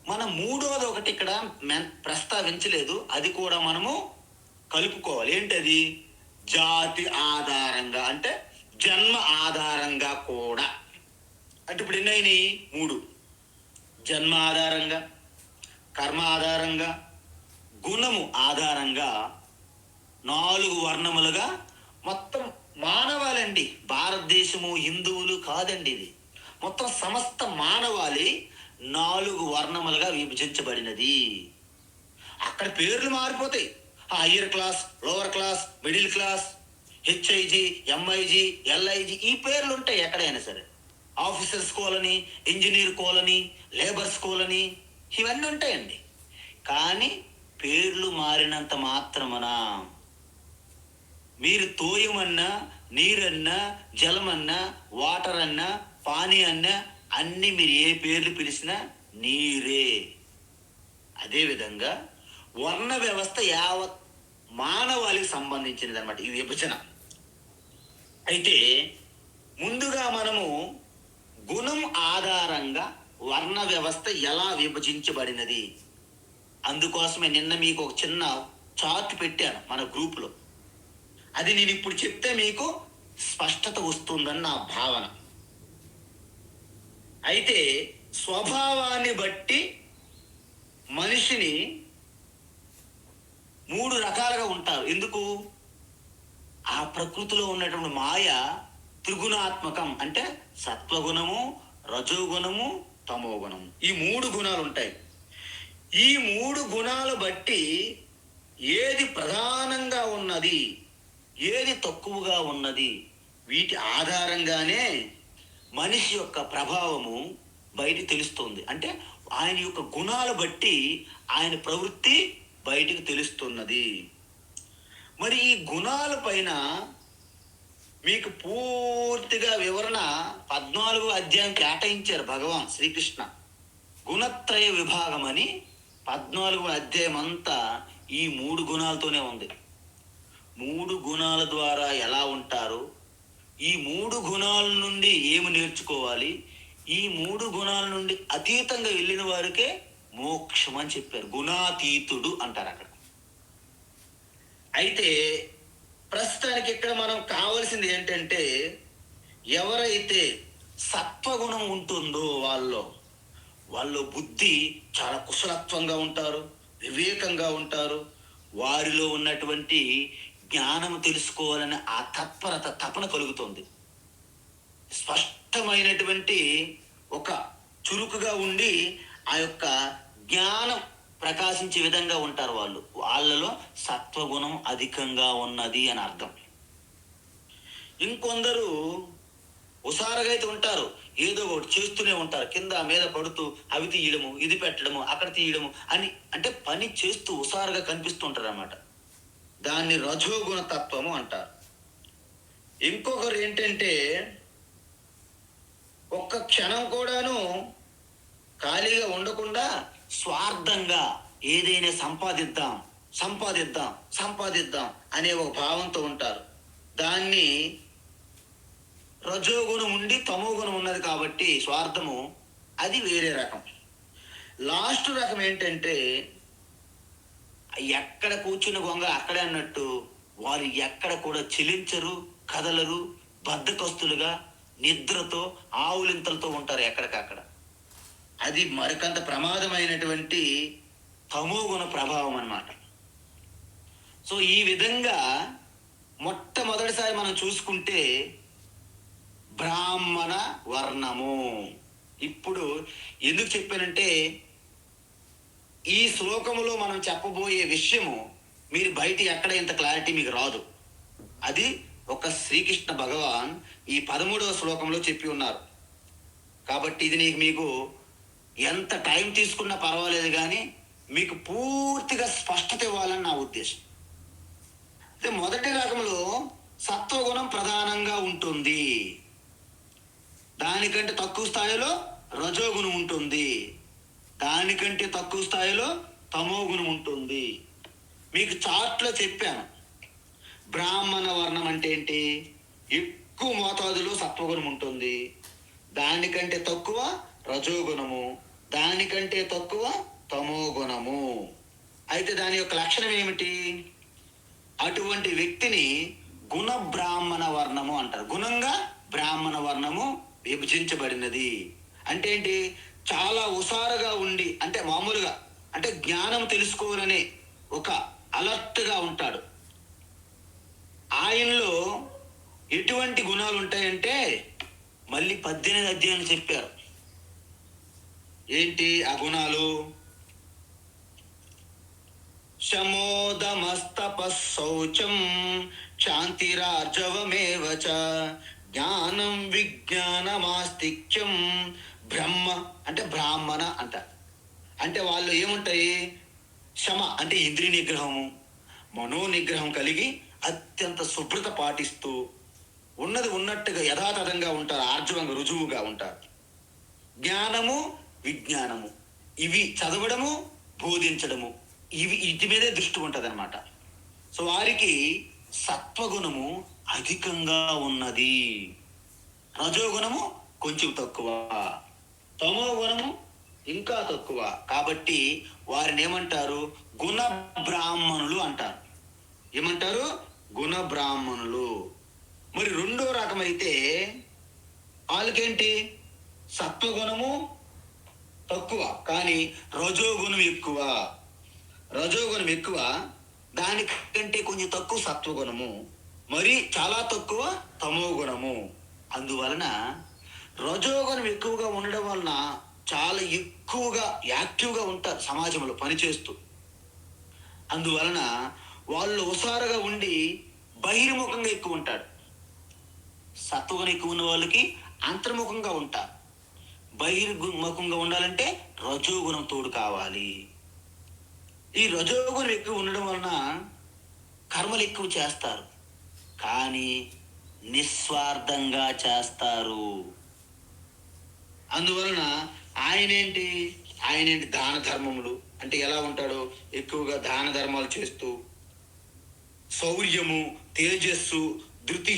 మన 3వది ఒకటి ఇక్కడ ప్రస్తావించలేదు, అది కూడా మనము కలుపుకోవాలి. ఏంటది? జాతి ఆధారంగా, అంటే జన్మ ఆధారంగా కూడా. అంటే ఇప్పుడు ఎన్నైనాయి? 3. జన్మ ఆధారంగా, కర్మ ఆధారంగా, గుణము ఆధారంగా 4 వర్ణములుగా మొత్తం మానవాళండి. భారతదేశము హిందువులు కాదండి, ఇది మొత్తం సమస్త మానవాళి 4 వర్ణములుగా విభజించబడినది. అక్కడ పేర్లు మారిపోతాయి. Higher class, lower class, middle class, HIG, MiG, LIG, ఈ పేర్లు ఉంటాయి ఎక్కడైనా సరే. Officers colony, engineer colony, labours colony, ఇవన్నీ ఉంటాయండి. కానీ పేర్లు మారినంత మాత్రమన మీరు తోయమన్నా, నీరన్నా, జలమన్నా, వాటర్ అన్నా, పానీ అన్నా అన్ని మీరు ఏ పేర్లు పిలిచినా నీరే. అదేవిధంగా వర్ణ వ్యవస్థ యావత్ మానవాళికి సంబంధించినది అనమాట ఈ విభజన. అయితే ముందుగా మనము గుణం ఆధారంగా వర్ణ వ్యవస్థ ఎలా విభజించబడినది, అందుకోసమే నిన్న మీకు ఒక చిన్న చార్ట్ పెట్టాను మన గ్రూప్లో. అది నేను ఇప్పుడు చెప్తే మీకు స్పష్టత వస్తుందని నా భావన. అయితే స్వభావాన్ని బట్టి మనిషిని 3 రకాలుగా ఉంటారు. ఎందుకు? ఆ ప్రకృతిలో ఉన్నటువంటి మాయ త్రిగుణాత్మకం. అంటే సత్వగుణము, రజోగుణము, తమోగుణము, ఈ 3 గుణాలు ఉంటాయి. ఈ 3 గుణాలు బట్టి ఏది ప్రధానంగా ఉన్నది, ఏది తక్కువగా ఉన్నది, వీటి ఆధారంగానే మనిషి యొక్క ప్రభావము బయటికి తెలుస్తుంది. అంటే ఆయన యొక్క గుణాలు బట్టి ఆయన ప్రవృత్తి బయటికి తెలుస్తున్నది. మరి ఈ గుణాల పైన మీకు పూర్తిగా వివరణ 14వ అధ్యాయం కేటాయించారు భగవాన్ శ్రీకృష్ణ. గుణత్రయ విభాగం అని 14వ అధ్యాయం అంతా ఈ 3 గుణాలతోనే ఉంది. 3 గుణాల ద్వారా ఎలా ఉంటారు, ఈ 3 గుణాల నుండి ఏమి నేర్చుకోవాలి, ఈ 3 గుణాల నుండి అతీతంగా వెళ్ళిన వారికే మోక్షం అని చెప్పారు. గుణాతీతుడు అంటారు అక్కడ. అయితే ప్రస్తుతానికి ఇక్కడ మనం కావాల్సింది ఏంటంటే, ఎవరైతే సత్వగుణం ఉంటుందో వాళ్ళు బుద్ధి చాలా కుశలత్వంగా ఉంటారు, వివేకంగా ఉంటారు. వారిలో ఉన్నటువంటి జ్ఞానం తెలుసుకోవాలని ఆ తత్పరత, తపన కలుగుతుంది. స్పష్టమైనటువంటి ఒక చురుకుగా ఉండి ఆ యొక్క జ్ఞానం ప్రకాశించే విధంగా ఉంటారు వాళ్ళలో సత్వగుణం అధికంగా ఉన్నది అని అర్థం. ఇంకొందరు హుషారుగా అయితే ఉంటారు, ఏదో ఒకటి చేస్తూనే ఉంటారు, కింద మీద పడుతూ అవి తీయడము, ఇది పెట్టడము, అక్కడ తీయడము అని, అంటే పని చేస్తూ హుషారుగా కనిపిస్తుంటారు అన్నమాట. దాన్ని రజోగుణ తత్వము అంటారు. ఇంకొకరు ఏంటంటే, ఒక్క క్షణం కూడాను ఖాళీగా ఉండకుండా స్వార్థంగా ఏదైనా సంపాదిద్దాం సంపాదిద్దాం సంపాదిద్దాం అనే ఒక భావంతో ఉంటారు. దాన్ని రజోగుణం ఉండి తమో గుణం ఉన్నది కాబట్టి స్వార్థము, అది వేరే రకం. లాస్ట్ రకం ఏంటంటే, ఎక్కడ కూర్చుని గొంగ అక్కడే అన్నట్టు వారు ఎక్కడ కూడా చెలించరు, కదలరు, బద్ధకస్తులుగా నిద్రతో ఆవులింతలతో ఉంటారు ఎక్కడికక్కడ. అది మరికంత ప్రమాదమైనటువంటి తమోగుణ ప్రభావం అన్నమాట. సో ఈ విధంగా మొట్టమొదటిసారి మనం చూసుకుంటే బ్రాహ్మణ వర్ణము. ఇప్పుడు ఎందుకు చెప్పానంటే, ఈ శ్లోకములో మనం చెప్పబోయే విషయము మీరు బయట ఎక్కడ ఇంత క్లారిటీ మీకు రాదు. అది ఒక శ్రీకృష్ణ భగవాన్ ఈ 13వ శ్లోకంలో చెప్పి ఉన్నారు. కాబట్టి ఇది మీకు ఎంత టైం తీసుకున్నా పర్వాలేదు, కానీ మీకు పూర్తిగా స్పష్టత ఇవ్వాలని నా ఉద్దేశం. అయితే మొదటి రకంలో సత్వగుణం ప్రధానంగా ఉంటుంది, దానికంటే తక్కువ స్థాయిలో రజోగుణం ఉంటుంది, దానికంటే తక్కువ స్థాయిలో తమోగుణం ఉంటుంది. మీకు చార్ట్లో చెప్పాను. బ్రాహ్మణ వర్ణం అంటే ఏంటి? ఎక్కువ మోతాదులో సత్వగుణం ఉంటుంది, దానికంటే తక్కువ రజోగుణము, దానికంటే తక్కువ తమోగుణము. అయితే దాని యొక్క లక్షణం ఏమిటి? అటువంటి వ్యక్తిని గుణ బ్రాహ్మణ వర్ణము అంటారు. గుణంగా బ్రాహ్మణ వర్ణము విభజించబడినది. అంటే ఏంటి? చాలా హుషారుగా ఉండి, అంటే మామూలుగా, అంటే జ్ఞానం తెలుసుకోవాలనే ఒక అలర్ట్గా ఉంటాడు. ఆయనలో ఎటువంటి గుణాలు ఉంటాయంటే, మళ్ళీ 18 అధ్యాయులు చెప్పారు. ఏంటి ఆ గుణాలు? శమోదమస్తపశౌచం శాంతిరార్జవమేవ చ జ్ఞానం విజ్ఞానమాస్తిక్యం బ్రహ్మ, అంటే బ్రాహ్మణ అంట. అంటే వాళ్ళు ఏముంటాయి? శమ అంటే ఇంద్రియ నిగ్రహము, మనో నిగ్రహం కలిగి అత్యంత శుభ్రత పాటిస్తూ ఉన్నది ఉన్నట్టుగా యథాతథంగా ఉంటారు, ఆర్జవంగా రుజువుగా ఉంటారు. జ్ఞానము విజ్ఞానము, ఇవి చదవడము బోధించడము, ఇటి మీదే దృష్టి ఉంటుంది అనమాట. సో వారికి సత్వగుణము అధికంగా ఉన్నది, రజోగుణము కొంచెం తక్కువ, తమో గుణము ఇంకా తక్కువ. కాబట్టి వారిని ఏమంటారు? గుణ బ్రాహ్మణులు అంటారు. ఏమంటారు? గుణ బ్రాహ్మణులు. మరి రెండో రకం అయితే వాళ్ళకేంటి? సత్వగుణము తక్కువ కానీ రజోగుణం ఎక్కువ. రజోగుణం ఎక్కువ, దానికంటే కొంచెం తక్కువ సత్వగుణము, మరి చాలా తక్కువ తమో గుణము. అందువలన రజోగుణం ఎక్కువగా ఉండడం వలన చాలా ఎక్కువగా యాక్టివ్గా ఉంటారు సమాజంలో పనిచేస్తూ. అందువలన వాళ్ళు హుషారుగా ఉండి బహిర్ముఖంగా ఎక్కువ ఉంటాడు. సత్వగుణం ఎక్కువ ఉన్న వాళ్ళకి అంతర్ముఖంగా ఉంటారు. బహిర్ముఖంగా ఉండాలంటే రజోగుణం తోడు కావాలి. ఈ రజోగుణం ఎక్కువ ఉండడం వలన కర్మలు ఎక్కువ చేస్తారు, కానీ నిస్వార్థంగా చేస్తారు. అందువలన ఆయనేంటి దాన ధర్మములు అంటే ఎలా ఉంటాడో ఎక్కువగా దాన ధర్మాలు చేస్తూ శౌర్యము, తేజస్సు, ధృతి,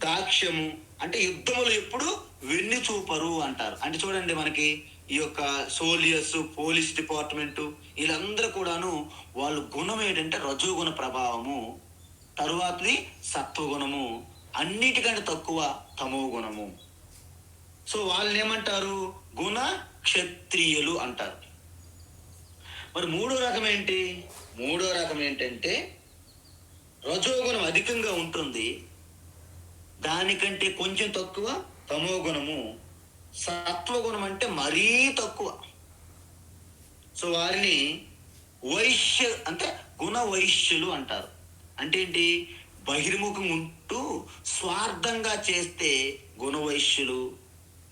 దాక్ష్యము అంటే యుద్ధములు ఎప్పుడు వెన్ను చూపరు అంటారు. అంటే చూడండి, మనకి ఈ యొక్క సోల్జర్స్, పోలీస్ డిపార్ట్మెంటు వీళ్ళందరూ కూడాను వాళ్ళ గుణం ఏంటంటే రజోగుణ ప్రభావము, తరువాతది సత్వగుణము, అన్నిటికంటే తక్కువ తమో గుణము. సో వాళ్ళని ఏమంటారు? గుణ క్షత్రియులు అంటారు. మరి మూడో రకం ఏంటంటే రజోగుణం అధికంగా ఉంటుంది, దానికంటే కొంచెం తక్కువ తమో గుణము, సత్వగుణం అంటే మరీ తక్కువ. సో వారిని వైశ్య అంటే గుణ వైశ్యులు అంటారు. అంటే ఏంటి? బహిర్ముఖం ఉంటూ స్వార్థంగా చేస్తే గుణ వైశ్యులు,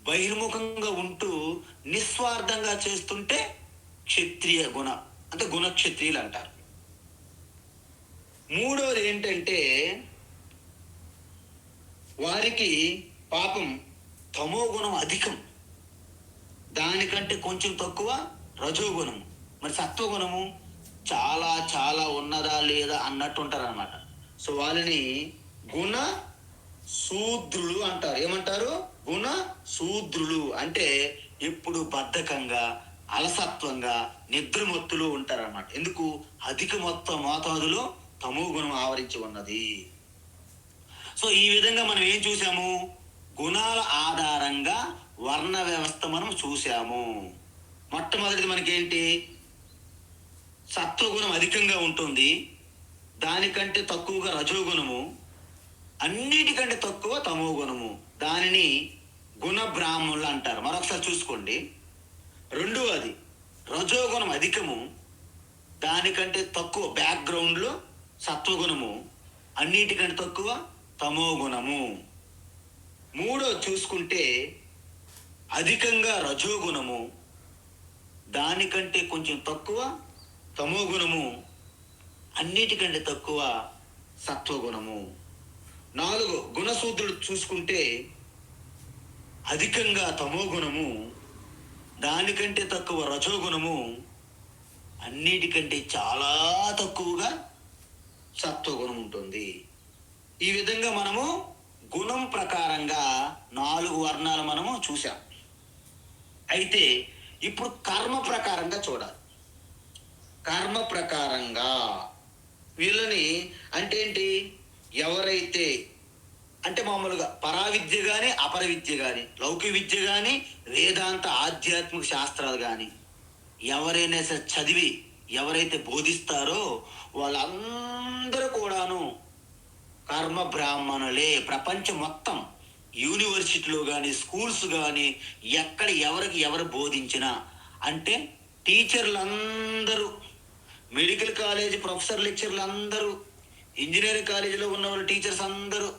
బహిర్ముఖంగా ఉంటూ నిస్వార్థంగా చేస్తుంటే క్షత్రియ గుణ అంటే గుణక్షత్రియులు అంటారు. మూడవది ఏంటంటే వారికి పాపం తమో గుణం అధికం, దానికంటే కొంచెం తక్కువ రజోగుణం. మరి సత్వగుణము చాలా చాలా ఉన్నదా లేదా అన్నట్టు ఉంటారు అనమాట. సో వాళ్ళని గుణ శూద్రులు అంటారు. ఏమంటారు? గుణ శూద్రులు అంటే ఎప్పుడు బద్ధకంగా, అలసత్వంగా, నిద్రమత్తులు ఉంటారన్నమాట. ఎందుకు? అధిక మోతాదులో తమో గుణం ఆవరించి ఉన్నది. సో ఈ విధంగా మనం ఏం చూసాము? గుణాల ఆధారంగా వర్ణ వ్యవస్థ మనం చూసాము. మొట్టమొదటిది మనకేంటి? సత్వగుణం అధికంగా ఉంటుంది, దానికంటే తక్కువగా రజోగుణము, అన్నిటికంటే తక్కువ తమో గుణము. దానిని గుణ బ్రాహ్మణులు అంటారు. మరొకసారి చూసుకోండి. రెండవది రజోగుణం అధికము, దానికంటే తక్కువ బ్యాక్గ్రౌండ్లో సత్వగుణము, అన్నిటికంటే తక్కువ తమో గుణము. మూడో చూసుకుంటే అధికంగా రజోగుణము, దానికంటే కొంచెం తక్కువ తమో గుణము, అన్నిటికంటే తక్కువ సత్వగుణము. 4 గుణశూద్రులు చూసుకుంటే అధికంగా తమో గుణము, దానికంటే తక్కువ రజోగుణము, అన్నిటికంటే చాలా తక్కువగా సత్వగుణం ఉంటుంది. ఈ విధంగా మనము గుణం ప్రకారంగా 4 వర్ణాలు మనము చూసాం. అయితే ఇప్పుడు కర్మ ప్రకారంగా చూడాలి. కర్మ ప్రకారంగా వీళ్ళని అంటే ఏంటి? ఎవరైతే అంటే మామూలుగా పరావిద్య కానీ, అపర విద్య కానీ, లౌకిక విద్య కానీ, వేదాంత ఆధ్యాత్మిక శాస్త్రాలు కానీ ఎవరైనా సరే చదివి ఎవరైతే బోధిస్తారో వాళ్ళందరూ కూడాను కర్మ బ్రాహ్మణులే. ప్రపంచం మొత్తం యూనివర్సిటీలో కానీ, స్కూల్స్ కానీ ఎక్కడ ఎవరు బోధించినా అంటే టీచర్లందరూ, మెడికల్ కాలేజ్ ప్రొఫెసర్ లెక్చర్లు అందరూ, ఇంజనీరింగ్ కాలేజీలో ఉన్న వాళ్ళు టీచర్స్ అందరూ,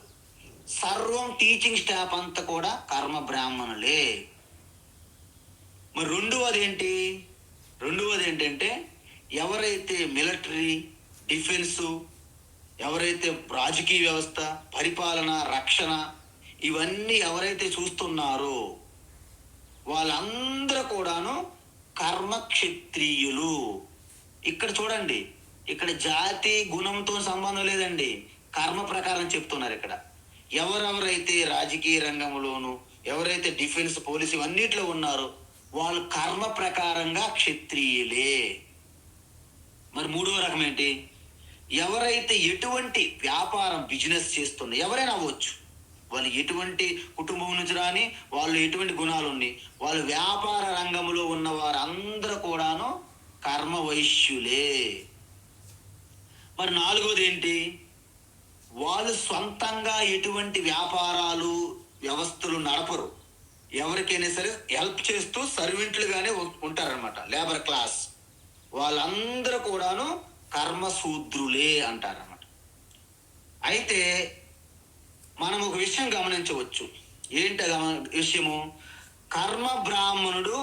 సర్వం టీచింగ్ స్టాఫ్ అంతా కూడా కర్మ బ్రాహ్మణులే. మరి రెండవది ఏంటంటే ఎవరైతే మిలిటరీ, డిఫెన్సు, ఎవరైతే రాజకీయ వ్యవస్థ, పరిపాలన, రక్షణ ఇవన్నీ ఎవరైతే చూస్తున్నారో వాళ్ళందరూ కూడాను కర్మక్షత్రియులు. ఇక్కడ చూడండి, ఇక్కడ జాతి గుణంతో సంబంధం లేదండి, కర్మ ప్రకారం చెప్తున్నారు. ఇక్కడ ఎవరెవరైతే రాజకీయ రంగంలోను, ఎవరైతే డిఫెన్స్, పోలీసు ఇవన్నిట్లో ఉన్నారో వాళ్ళు కర్మ ప్రకారంగా క్షత్రియులే. మరి మూడవ రకం ఏంటి? ఎవరైతే ఎటువంటి వ్యాపారం, బిజినెస్ చేస్తున్నా, ఎవరైనా అవ్వచ్చు, వాళ్ళు ఎటువంటి కుటుంబం నుంచి రాని, వాళ్ళు ఎటువంటి గుణాలు ఉండి, వాళ్ళు వ్యాపార రంగంలో ఉన్న వారందరూ కూడాను కర్మ వైశ్యులే. మరి నాలుగోది ఏంటి? వాళ్ళు సొంతంగా ఎటువంటి వ్యాపారాలు, వ్యవస్థలు నడపరు, ఎవరికైనా సరే హెల్ప్ చేస్తూ సర్వెంట్లుగానే ఉంటారనమాట, లేబర్ క్లాస్. వాళ్ళందరూ కూడాను కర్మశూద్రులే అంటారన్నమాట. అయితే మనం ఒక విషయం గమనించవచ్చు. ఏంటి విషయము? కర్మ బ్రాహ్మణుడు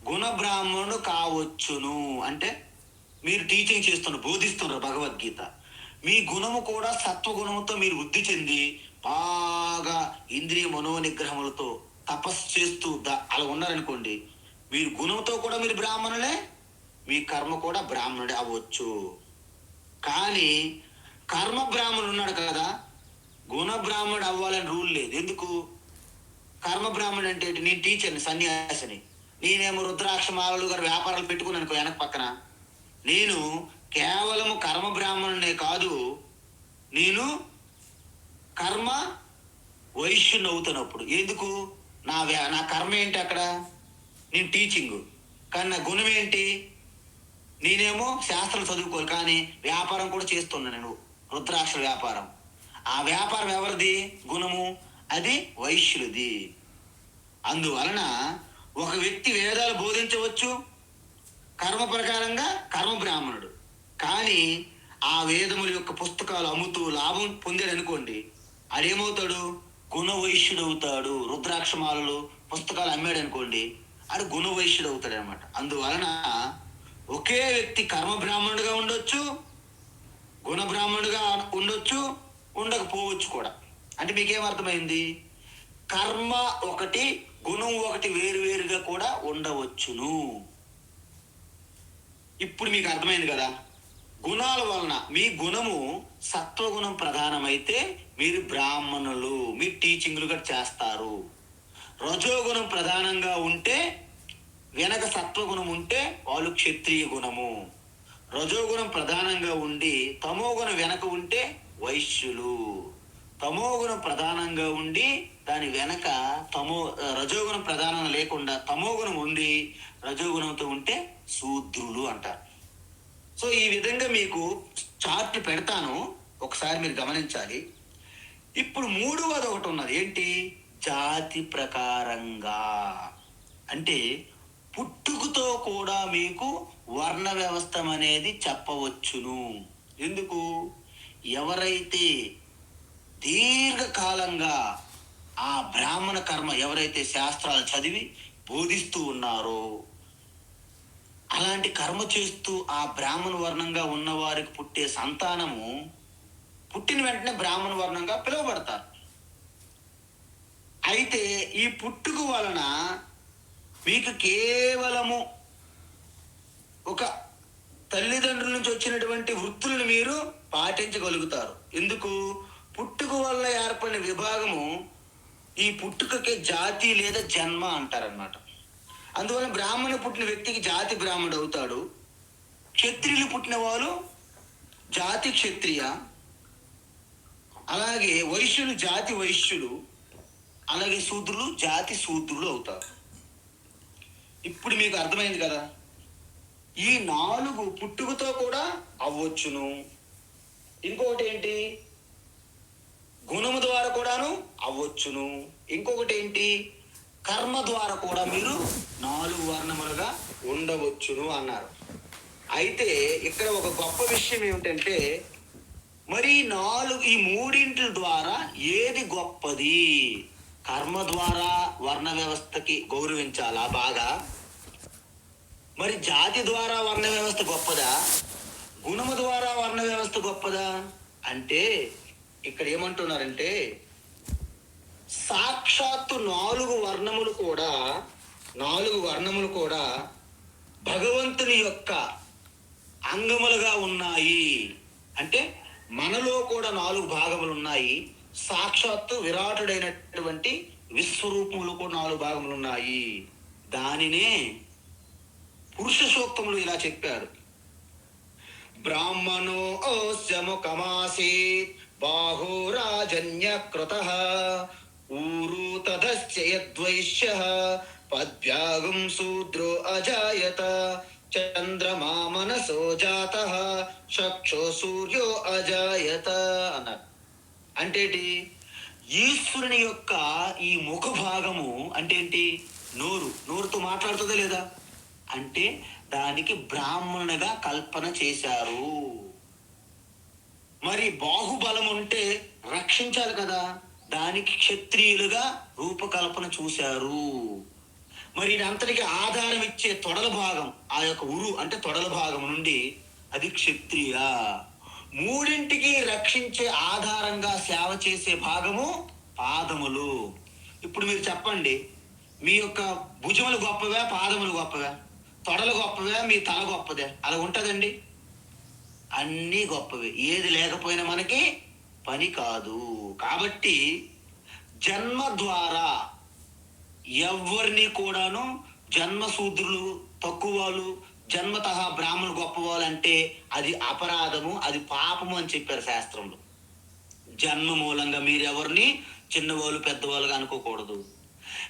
గుణ బ్రాహ్మణుడు కావచ్చును. అంటే మీరు టీచింగ్ చేస్తున్నారు, బోధిస్తున్నారు భగవద్గీత, మీ గుణము కూడా సత్వగుణముతో మీరు వృద్ధి చెంది బాగా ఇంద్రియ మనోనిగ్రహములతో తపస్సు చేస్తూ అలా ఉన్నారనుకోండి, మీరు గుణంతో కూడా మీరు బ్రాహ్మణులే, మీ కర్మ కూడా బ్రాహ్మణుడే అవ్వచ్చు. కానీ కర్మ బ్రాహ్మణుడు ఉన్నాడు కదా, గుణ బ్రాహ్మణుడు అవ్వాలని రూల్ లేదు. ఎందుకు? కర్మ బ్రాహ్మణుడు అంటే నేను టీచర్ని, సన్యాసిని, నేనేమో రుద్రాక్ష మాలలు గారు వ్యాపారాలు పెట్టుకున్నాను అనుకో వెనక పక్కన, నేను కేవలము కర్మ బ్రాహ్మణుడే కాదు, నేను కర్మ వైశ్యుని అవుతున్నప్పుడు. ఎందుకు? నా కర్మ ఏంటి అక్కడ? నేను టీచింగ్. కానీ నా గుణం ఏంటి? నేనేమో శాస్త్రం చదువుకోవాలి, కానీ వ్యాపారం కూడా చేస్తున్నా నేను, రుద్రాక్షల వ్యాపారం. ఆ వ్యాపారం ఎవరిది? గుణము అది వైశ్యులది. అందువలన ఒక వ్యక్తి వేదాలు బోధించవచ్చు కర్మ ప్రకారంగా, కర్మ బ్రాహ్మణుడు. కానీ ఆ వేదముల యొక్క పుస్తకాలు అమ్ముతూ లాభం పొందాడు అనుకోండి, ఆడేమవుతాడు? గుణ వైశ్యుడు అవుతాడు. రుద్రాక్షమాలలు పుస్తకాలు అమ్మాడు అనుకోండి, ఆడు గుణ వైశ్యుడు అవుతాడు అనమాట. అందువలన ఒకే వ్యక్తి కర్మ బ్రాహ్మణుడుగా ఉండొచ్చు, గుణ బ్రాహ్మణుడుగా ఉండొచ్చు, ఉండకపోవచ్చు కూడా. అంటే మీకేమర్థమైంది? కర్మ ఒకటి, గుణం ఒకటి వేరువేరుగా కూడా ఉండవచ్చును. ఇప్పుడు మీకు అర్థమైంది కదా. గుణాల వలన మీ గుణము సత్వగుణం ప్రధానమైతే మీరు బ్రాహ్మణులు, మీరు టీచింగ్లు కూడా చేస్తారు. రజోగుణం ప్రధానంగా ఉంటే, వెనక సత్వగుణం ఉంటే వాళ్ళు క్షత్రియ గుణము. రజోగుణం ప్రధానంగా ఉండి తమోగుణం వెనక ఉంటే వైశ్యులు. తమోగుణం ప్రధానంగా ఉండి దాని వెనక రజోగుణం ప్రధానం లేకుండా తమోగుణం ఉండి రజోగుణంతో ఉంటే శూద్రులు అంటారు. సో ఈ విధంగా మీకు చార్ట్ పెడతాను, ఒకసారి మీరు గమనించాలి. ఇప్పుడు మూడవది ఒకటి ఉన్నది. ఏంటి? జాతి ప్రకారంగా. అంటే పుట్టుకతో కూడా మీకు వర్ణ వ్యవస్థ అనేది చెప్పవచ్చును. ఎందుకు? ఎవరైతే దీర్ఘకాలంగా ఆ బ్రాహ్మణ కర్మ, ఎవరైతే శాస్త్రాలు చదివి బోధిస్తూ ఉన్నారో, అలాంటి కర్మ చేస్తూ ఆ బ్రాహ్మణ వర్ణంగా ఉన్న వారికి పుట్టే సంతానము పుట్టిన వెంటనే బ్రాహ్మణ వర్ణంగా పిలువబడతారు. అయితే ఈ పుట్టుక వలన మీకు కేవలము ఒక తల్లిదండ్రుల నుంచి వచ్చినటువంటి వృత్తులను మీరు పాటించగలుగుతారు. ఎందుకు? పుట్టుక వల్ల ఏర్పడిన విభాగము ఈ పుట్టుకకే జాతి లేదా జన్మ అంటారనమాట. అందువల్ల బ్రాహ్మణ పుట్టిన వ్యక్తికి జాతి బ్రాహ్మణుడు అవుతాడు. క్షత్రియులు పుట్టిన వాళ్ళు జాతి క్షత్రియ, అలాగే వైశ్యులు జాతి వైశ్యులు, అలాగే శూద్రులు జాతి శూద్రులు అవుతారు. ఇప్పుడు మీకు అర్థమైంది కదా. ఈ 4 పుట్టుకతో కూడా అవ్వచ్చును. ఇంకొకటి ఏంటి? గుణము ద్వారా కూడాను అవ్వచ్చును. ఇంకొకటి ఏంటి? కర్మ ద్వారా కూడా మీరు 4 వర్ణములుగా ఉండవచ్చును అన్నారు. అయితే ఇక్కడ ఒక గొప్ప విషయం ఏమిటంటే, మరి ఈ 3 ద్వారా ఏది గొప్పది? కర్మ ద్వారా వర్ణ వ్యవస్థకి గౌరవించాలా బాగా? మరి జాతి ద్వారా వర్ణ వ్యవస్థ గొప్పదా? గుణము ద్వారా వర్ణ వ్యవస్థ గొప్పదా? అంటే ఇక్కడ ఏమంటున్నారంటే, సాక్షాత్తు 4 వర్ణములు కూడా భగవంతుని యొక్క అంగములుగా ఉన్నాయి. అంటే మనలో కూడా 4 భాగములు ఉన్నాయి. సాక్షాత్తు విరాటుడైనటువంటి విశ్వరూపములు కూడా 4 భాగములు ఉన్నాయి. దానినే పురుష సూక్తములు ఇలా చెప్పారు. బ్రాహ్మణో ఓస్యముఖమాసీత్ బాహురాజన్య కృతః ఊరు తదస్యద్వైశ్యః పద్భ్యాగం శూద్రో అజాయత చంద్రమా మనసో జాతః చక్షో సూర్యో అజాయత అన్నారు. అంటే ఈశ్వరుని యొక్క ఈ ముఖ భాగము అంటే ఏంటి? నోరుతో మాట్లాడుతుందా లేదా? అంటే దానికి బ్రాహ్మణునిగా కల్పన చేశారు. మరి బాహుబలం ఉంటే రక్షించాలి కదా, దానికి క్షత్రియులుగా రూపకల్పన చూశారు. మరి అంతటికి ఆధారం ఇచ్చే తొడల భాగం, ఆ యొక్క ఉరు అంటే తొడల భాగం నుండి అది క్షత్రియ. మూడింటికి రక్షించే ఆధారంగా సేవ చేసే భాగము పాదములు. ఇప్పుడు మీరు చెప్పండి, మీ యొక్క భుజములు గొప్పవా, పాదములు గొప్పవా? తొడలు గొప్పవా, మీ తల గొప్పదే? అలా ఉంటుందండి? అన్నీ గొప్పవే. ఏది లేకపోయినా మనకి పని కాదు. కాబట్టి జన్మ ద్వారా ఎవరిని కూడాను జన్మశూద్రులు తక్కువ వాళ్ళు, జన్మతః బ్రాహ్మణులు గొప్పవాళ్ళు అంటే అది అపరాధము, అది పాపము అని చెప్పారు శాస్త్రంలో. జన్మ మూలంగా మీరెవరిని చిన్నవాళ్ళు పెద్దవాళ్ళుగా అనుకోకూడదు.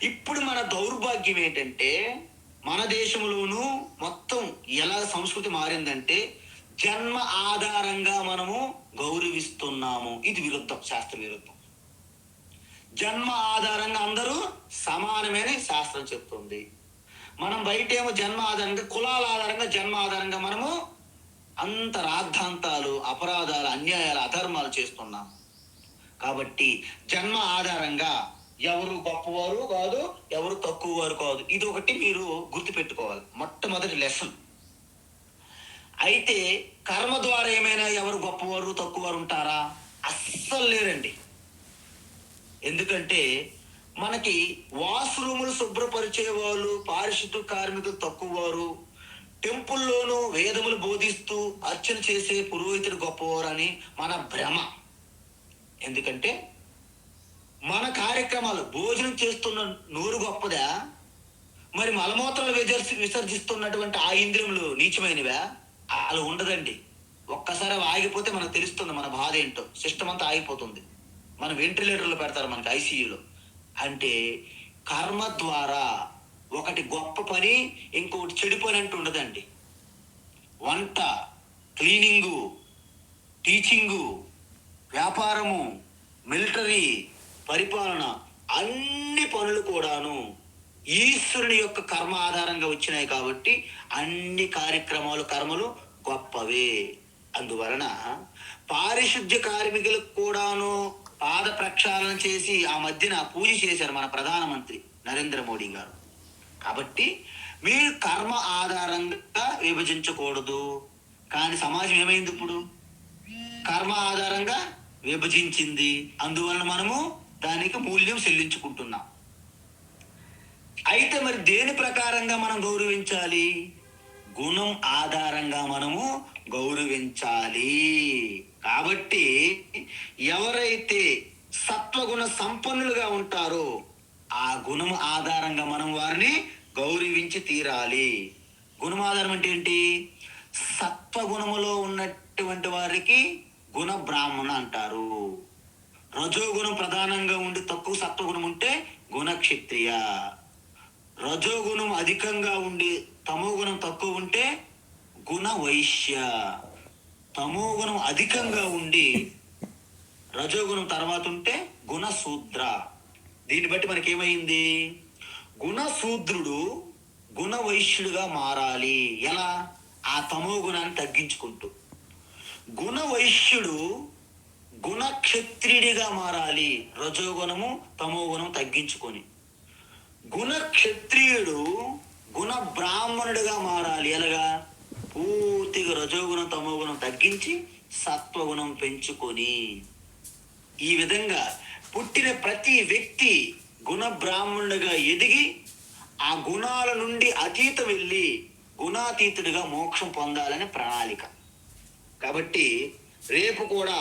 ఇప్పుడు మన దౌర్భాగ్యం ఏంటంటే, మన దేశంలోనూ మొత్తం ఎలా సంస్కృతి మారిందంటే జన్మ ఆధారంగా మనము గౌరవిస్తున్నాము. ఇది విరుద్ధం, శాస్త్ర విరుద్ధం. జన్మ ఆధారంగా అందరూ సమానమని శాస్త్రం చెప్తుంది. మనం బయటేమో జన్మ ఆధారంగా, కులాల ఆధారంగా, జన్మ ఆధారంగా మనము అంత రాద్ధాంతాలు, అపరాధాలు, అన్యాయాలు, అధర్మాలు చేస్తున్నాం. కాబట్టి జన్మ ఆధారంగా ఎవరు గొప్పవారు కాదు, ఎవరు తక్కువ వారు కాదు. ఇది ఒకటి మీరు గుర్తుపెట్టుకోవాలి, మొట్టమొదటి లెసన్. అయితే కర్మ ద్వారా ఏమైనా ఎవరు గొప్పవారు తక్కువవారు ఉంటారా? అస్సలు లేరండి. ఎందుకంటే మనకి వాష్రూములు శుభ్రపరిచే వాళ్ళు, పారిశుద్ధ కార్మికులు తక్కువవారు, టెంపుల్లోనూ వేదములు బోధిస్తూ అర్చన చేసే పురోహితుడు గొప్పవారు అని మన భ్రమ. ఎందుకంటే మన కార్యక్రమాలు, భోజనం చేస్తున్న నోరు గొప్పదా, మరి మలమూత్రాలు విసర్జిస్తున్నటువంటి ఆ ఇంద్రియములు నీచమైనవా? అలా ఉండదండి. ఒక్కసారి ఆగిపోతే మనకు తెలుస్తుంది మన బాధ ఏంటో. సిస్టమ్ అంతా ఆగిపోతుంది. మన వెంటిలేటర్లు పెడతారు మనకి, ఐసీయూలో. అంటే కర్మ ద్వారా ఒకటి గొప్ప పని, ఇంకొకటి చెడు పని అంటూ ఉండదండి. వంట, క్లీనింగు, టీచింగు, వ్యాపారము, మిలిటరీ, పరిపాలన, అన్ని పనులు కూడాను ఈశ్వరుని యొక్క కర్మ ఆధారంగా వచ్చినాయి. కాబట్టి అన్ని కార్యక్రమాలు, కర్మలు గొప్పవే. అందువలన పారిశుద్ధ్య కార్మికులకు కూడాను పాద ప్రక్షాళన చేసి ఆ మధ్యన పూజ చేశారు మన ప్రధానమంత్రి నరేంద్ర మోడీ గారు. కాబట్టి మీరు కర్మ ఆధారంగా విభజించకూడదు. కానీ సమాజం ఏమైంది? ఇప్పుడు కర్మ ఆధారంగా విభజించింది. అందువలన మనము దానికి మూల్యం చెల్లించుకుంటున్నాం. అయితే మరి దేని ప్రకారంగా మనం గౌరవించాలి? గుణం ఆధారంగా మనము గౌరవించాలి. కాబట్టి ఎవరైతే సత్వగుణ సంపన్నులుగా ఉంటారో ఆ గుణం ఆధారంగా మనం వారిని గౌరవించి తీరాలి. గుణం ఆధారం అంటే ఏంటి? సత్వగుణములో ఉన్నటువంటి వారికి గుణ బ్రాహ్మణ అంటారు. రజోగుణం ప్రధానంగా ఉండి తక్కువ సత్వగుణం ఉంటే గుణ క్షత్రియ. రజోగుణం అధికంగా ఉండి తమోగుణం తక్కువ ఉంటే గుణ వైశ్య. తమోగుణం అధికంగా ఉండి రజోగుణం తర్వాత ఉంటే గుణ శూద్ర. దీన్ని బట్టి మనకేమైంది? గుణశూద్రుడు గుణ వైశ్యుడుగా మారాలి. ఎలా? ఆ తమో గుణాన్ని తగ్గించుకుంటూ. గుణ వైశ్యుడు గుణ క్షత్రియుడిగా మారాలి, రజోగుణము తమో గుణం తగ్గించుకొని. గుణ క్షత్రియుడు గుణ బ్రాహ్మణుడిగా మారాలి. ఎలాగా? పూర్తిగా రజోగుణం తమో గుణం తగ్గించి సత్వగుణం పెంచుకొని. ఈ విధంగా పుట్టిన ప్రతి వ్యక్తి గుణ బ్రాహ్మణుడిగా ఎదిగి ఆ గుణాల నుండి అతీతం వెళ్ళి గుణాతీతుడిగా మోక్షం పొందాలని ప్రణాళిక. కాబట్టి రేపు కూడా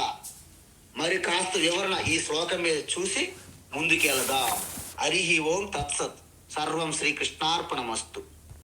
మరి కాస్త వివరణ ఈ శ్లోకం మీద చూసి ముందుకెళదాం. హరి ఓం తత్సత్. సర్వం శ్రీకృష్ణార్పణమస్తు.